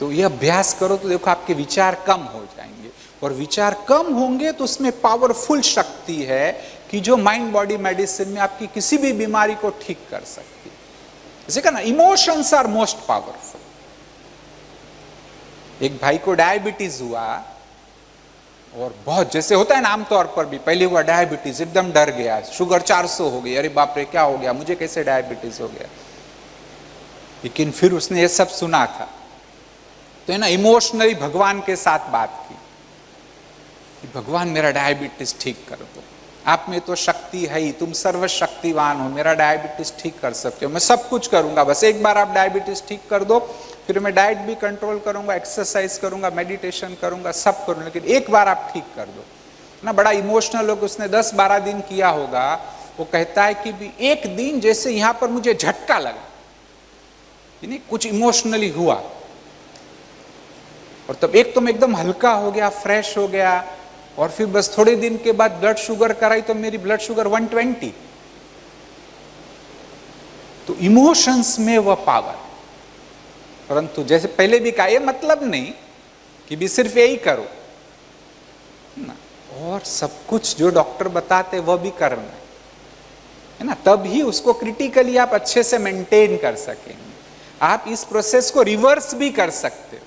तो ये अभ्यास करो तो देखो आपके विचार कम हो जाएंगे, और विचार कम होंगे तो उसमें पावरफुल शक्ति है कि जो माइंड बॉडी मेडिसिन में आपकी किसी भी बीमारी को ठीक कर सकती है। जैसे कहा ना, इमोशंस आर मोस्ट पावरफुल। एक भाई को डायबिटीज हुआ और बहुत जैसे होता है ना आमतौर पर भी, पहले हुआ डायबिटीज, एकदम डर गया, शुगर 400 हो गई, अरे बाप रे क्या हो गया, मुझे कैसे डायबिटीज हो गया। लेकिन फिर उसने ये सब सुना था तो है ना, इमोशनली भगवान के साथ बात की कि भगवान मेरा डायबिटीज ठीक कर दो, आप में तो शक्ति है ही, तुम सर्वशक्तिवान हो, मेरा डायबिटीज ठीक कर सकते हो, मैं सब कुछ करूंगा, बस एक बार आप डायबिटीज ठीक कर दो, फिर मैं डाइट भी कंट्रोल करूंगा, एक्सरसाइज करूंगा, मेडिटेशन करूंगा, सब करूंगा, लेकिन एक बार आप ठीक कर दो ना। बड़ा इमोशनल होकर उसने 10-12 दिन किया होगा। वो कहता है कि भी एक दिन जैसे यहां पर मुझे झटका लगा, यानी कुछ इमोशनली हुआ, और तब एक तो मैं एकदम हल्का हो गया, फ्रेश हो गया, और फिर बस थोड़े दिन के बाद ब्लड शुगर कराई तो मेरी ब्लड शुगर 120। तो इमोशंस में वह पावर। परंतु जैसे पहले भी कहा, यह मतलब नहीं कि भी सिर्फ यही करो ना, और सब कुछ जो डॉक्टर बताते वह भी करना है ना, तब ही उसको क्रिटिकली आप अच्छे से मेंटेन कर सकेंगे। आप इस प्रोसेस को रिवर्स भी कर सकते हो।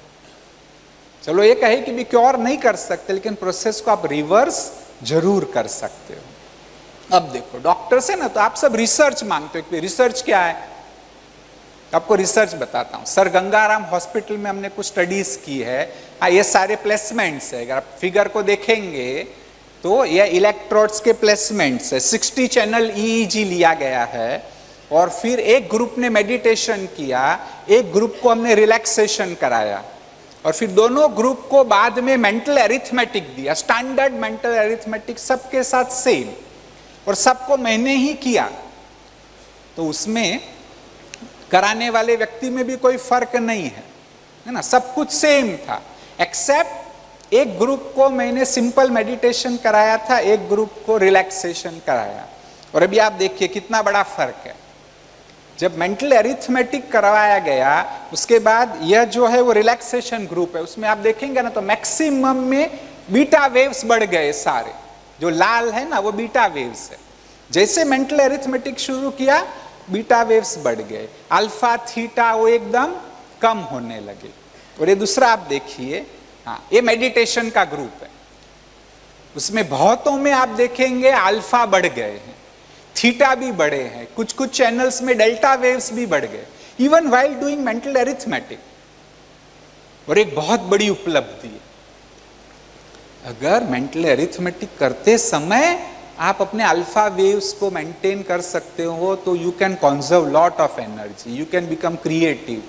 चलो ये कहे कि भी क्योर नहीं कर सकते, लेकिन प्रोसेस को आप रिवर्स जरूर कर सकते हो। अब देखो डॉक्टर से ना तो आप सब रिसर्च मांगते हो कि रिसर्च क्या है। आपको रिसर्च बताता हूं। सर गंगाराम हॉस्पिटल में हमने कुछ स्टडीज की है। ये सारे प्लेसमेंट्स है, अगर आप फिगर को देखेंगे तो ये इलेक्ट्रोड्स के प्लेसमेंट्स है। 60 चैनल EEG लिया गया है, और फिर एक ग्रुप ने मेडिटेशन किया, एक ग्रुप को हमने रिलैक्सेशन कराया, और फिर दोनों ग्रुप को बाद में मेंटल एरिथमेटिक दिया, स्टैंडर्ड मेंटल एरिथमेटिक सबके साथ सेम, और सबको मैंने ही किया। तो उसमें कराने वाले व्यक्ति में भी कोई फर्क नहीं है ना, सब कुछ सेम था, एक्सेप्ट एक ग्रुप को मैंने सिंपल मेडिटेशन कराया था, एक ग्रुप को रिलैक्सेशन कराया। और अभी आप देखिए कितना बड़ा फर्क है। जब मेंटल एरिथमेटिक करवाया गया, उसके बाद यह जो है वो रिलैक्सेशन ग्रुप है, उसमें आप देखेंगे ना तो मैक्सिमम में बीटा वेव्स बढ़ गए सारे, जो लाल है ना वो बीटा वेव्स है। जैसे मेंटल एरिथमेटिक शुरू किया, बीटा वेव्स बढ़ गए, अल्फा थीटा वो एकदम कम होने लगे। और ये दूसरा आप देखिए, हाँ ये मेडिटेशन का ग्रुप है, उसमें बहुतों में आप देखेंगे अल्फा बढ़ गए हैं, थीटा भी बढ़े हैं, कुछ कुछ चैनल्स में डेल्टा वेव्स भी बढ़ गए, even while doing mental arithmetic. और एक बहुत बड़ी उपलब्धि है, अगर मेंटल एरिथमेटिक करते समय आप अपने अल्फा वेव्स को मेंटेन कर सकते हो तो you can conserve lot of energy, you can become creative.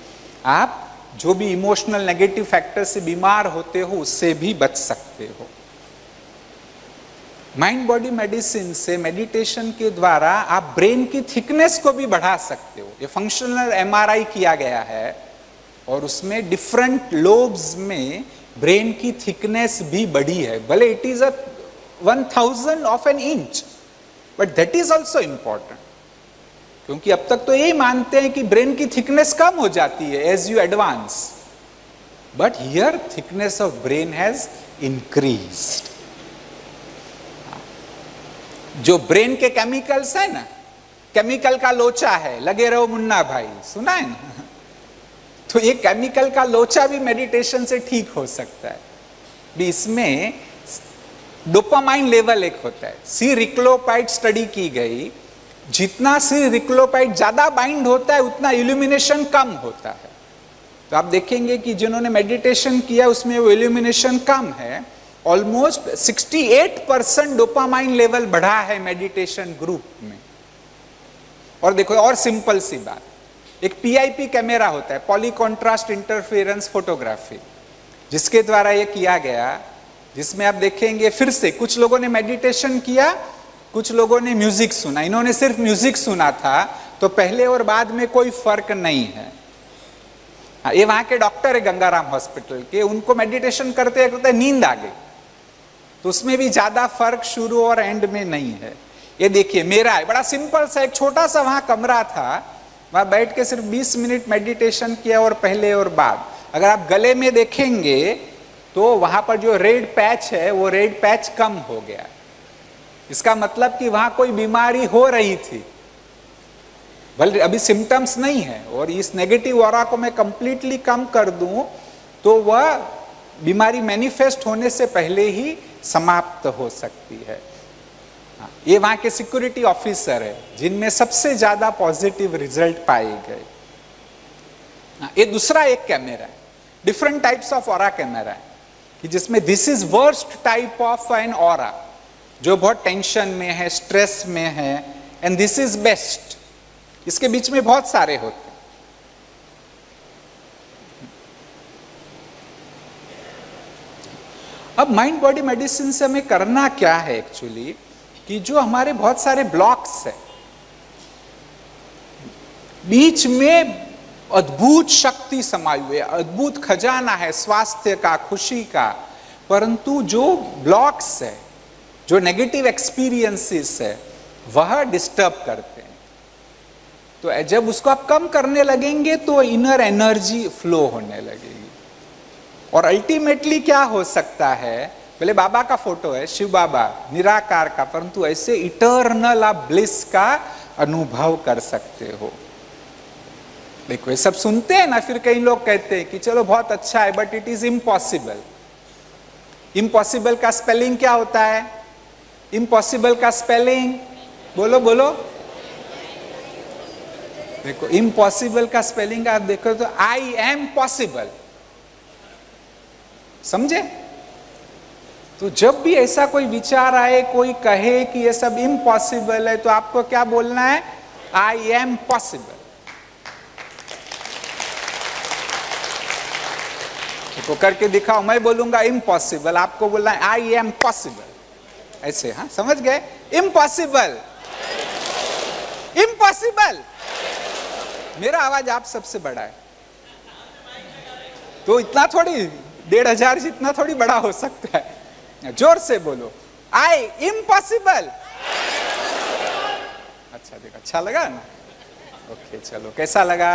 आप जो भी इमोशनल नेगेटिव फैक्टर से बीमार होते हो उससे भी बच सकते हो। माइंड बॉडी मेडिसिन से, मेडिटेशन के द्वारा आप ब्रेन की थिकनेस को भी बढ़ा सकते हो। ये फंक्शनल MRI किया गया है, और उसमें डिफरेंट लोब्स में ब्रेन की थिकनेस भी बढ़ी है। भले it is 1,000 of an inch, but that is also important, क्योंकि अब तक तो यही मानते हैं कि ब्रेन की थिकनेस कम हो जाती है as you advance, but here thickness of brain has increased. जो ब्रेन के केमिकल्स है ना, केमिकल का लोचा है, लगे रहो मुन्ना भाई, सुना है ना? तो ये केमिकल का लोचा भी मेडिटेशन से ठीक हो सकता है। भी इसमें डोपामाइन लेवल एक होता है, सी रिक्लोपाइड स्टडी की गई, जितना सी रिक्लोपाइड ज्यादा बाइंड होता है उतना इल्यूमिनेशन कम होता है। तो आप देखेंगे कि जिन्होंने मेडिटेशन किया उसमें वो इल्यूमिनेशन कम है, ऑलमोस्ट 68% डोपामाइन लेवल बढ़ा है मेडिटेशन ग्रुप में। और देखो और सिंपल सी बात, एक पीआईपी कैमरा होता है, पॉली कॉन्ट्रास्ट इंटरफेरेंस फोटोग्राफी, जिसके द्वारा ये किया गया, जिसमें आप देखेंगे फिर से कुछ लोगों ने मेडिटेशन किया, कुछ लोगों ने म्यूजिक सुना। इन्होंने सिर्फ म्यूजिक सुना था तो पहले और बाद में कोई फर्क नहीं है। ये वहां के डॉक्टर है गंगाराम हॉस्पिटल के, उनको मेडिटेशन करते करते नींद आ गई, तो उसमें भी ज्यादा फर्क शुरू और एंड में नहीं है। ये देखिए मेरा है, बड़ा सिंपल सा एक छोटा सा वहां कमरा था, वहां बैठ के सिर्फ 20 मिनट मेडिटेशन किया, और पहले और बाद। अगर आप गले में देखेंगे तो वहां पर जो रेड पैच है वो रेड पैच कम हो गया। इसका मतलब कि वहां कोई बीमारी हो रही थी, बल्कि अभी सिम्टम्स नहीं है, और इस नेगेटिव ऑरा को मैं कंप्लीटली कम कर दूं तो वह बीमारी मैनिफेस्ट होने से पहले ही समाप्त हो सकती है। ये वहां के सिक्योरिटी ऑफिसर है जिनमें सबसे ज्यादा पॉजिटिव रिजल्ट पाए गए। ये दूसरा एक कैमरा है, different types of aura camera है, कि जिसमें this is worst type of an aura, जो बहुत टेंशन में है, स्ट्रेस में है, एंड दिस इज बेस्ट। इसके बीच में बहुत सारे होते हैं। अब माइंड बॉडी मेडिसिन से हमें करना क्या है एक्चुअली, कि जो हमारे बहुत सारे ब्लॉक्स है, बीच में अद्भुत शक्ति समाई हुई है, अद्भुत खजाना है स्वास्थ्य का, खुशी का, परंतु जो ब्लॉक्स है, जो नेगेटिव एक्सपीरियंसेस है, वह डिस्टर्ब करते हैं। तो जब उसको आप कम करने लगेंगे तो इनर एनर्जी फ्लो होने लगेगी, और अल्टीमेटली क्या हो सकता है, पहले बाबा का फोटो है, शिव बाबा निराकार का, परंतु ऐसे इटर्नल आप ब्लिस का अनुभव कर सकते हो। देखो ये सब सुनते हैं ना, फिर कई लोग कहते हैं कि चलो बहुत अच्छा है, but it is impossible. Impossible का स्पेलिंग क्या होता है? इम्पॉसिबल का स्पेलिंग बोलो बोलो। देखो इम्पॉसिबल का स्पेलिंग आप देखो तो आई एम पॉसिबल, समझे? तो जब भी ऐसा कोई विचार आए, कोई कहे कि ये सब इम्पॉसिबल है, तो आपको क्या बोलना है? I am possible. तो करके दिखाओ, मैं बोलूंगा इम्पॉसिबल, आपको बोलना है आई एम पॉसिबल। ऐसे, हाँ समझ गए? Impossible, impossible. मेरा आवाज आप सबसे बड़ा है, तो इतना थोड़ी 1500 जितना थोड़ी बड़ा हो सकता है। जोर से बोलो, आई इम्पॉसिबल। अच्छा देखो, अच्छा लगा ना? ओके चलो, कैसा लगा?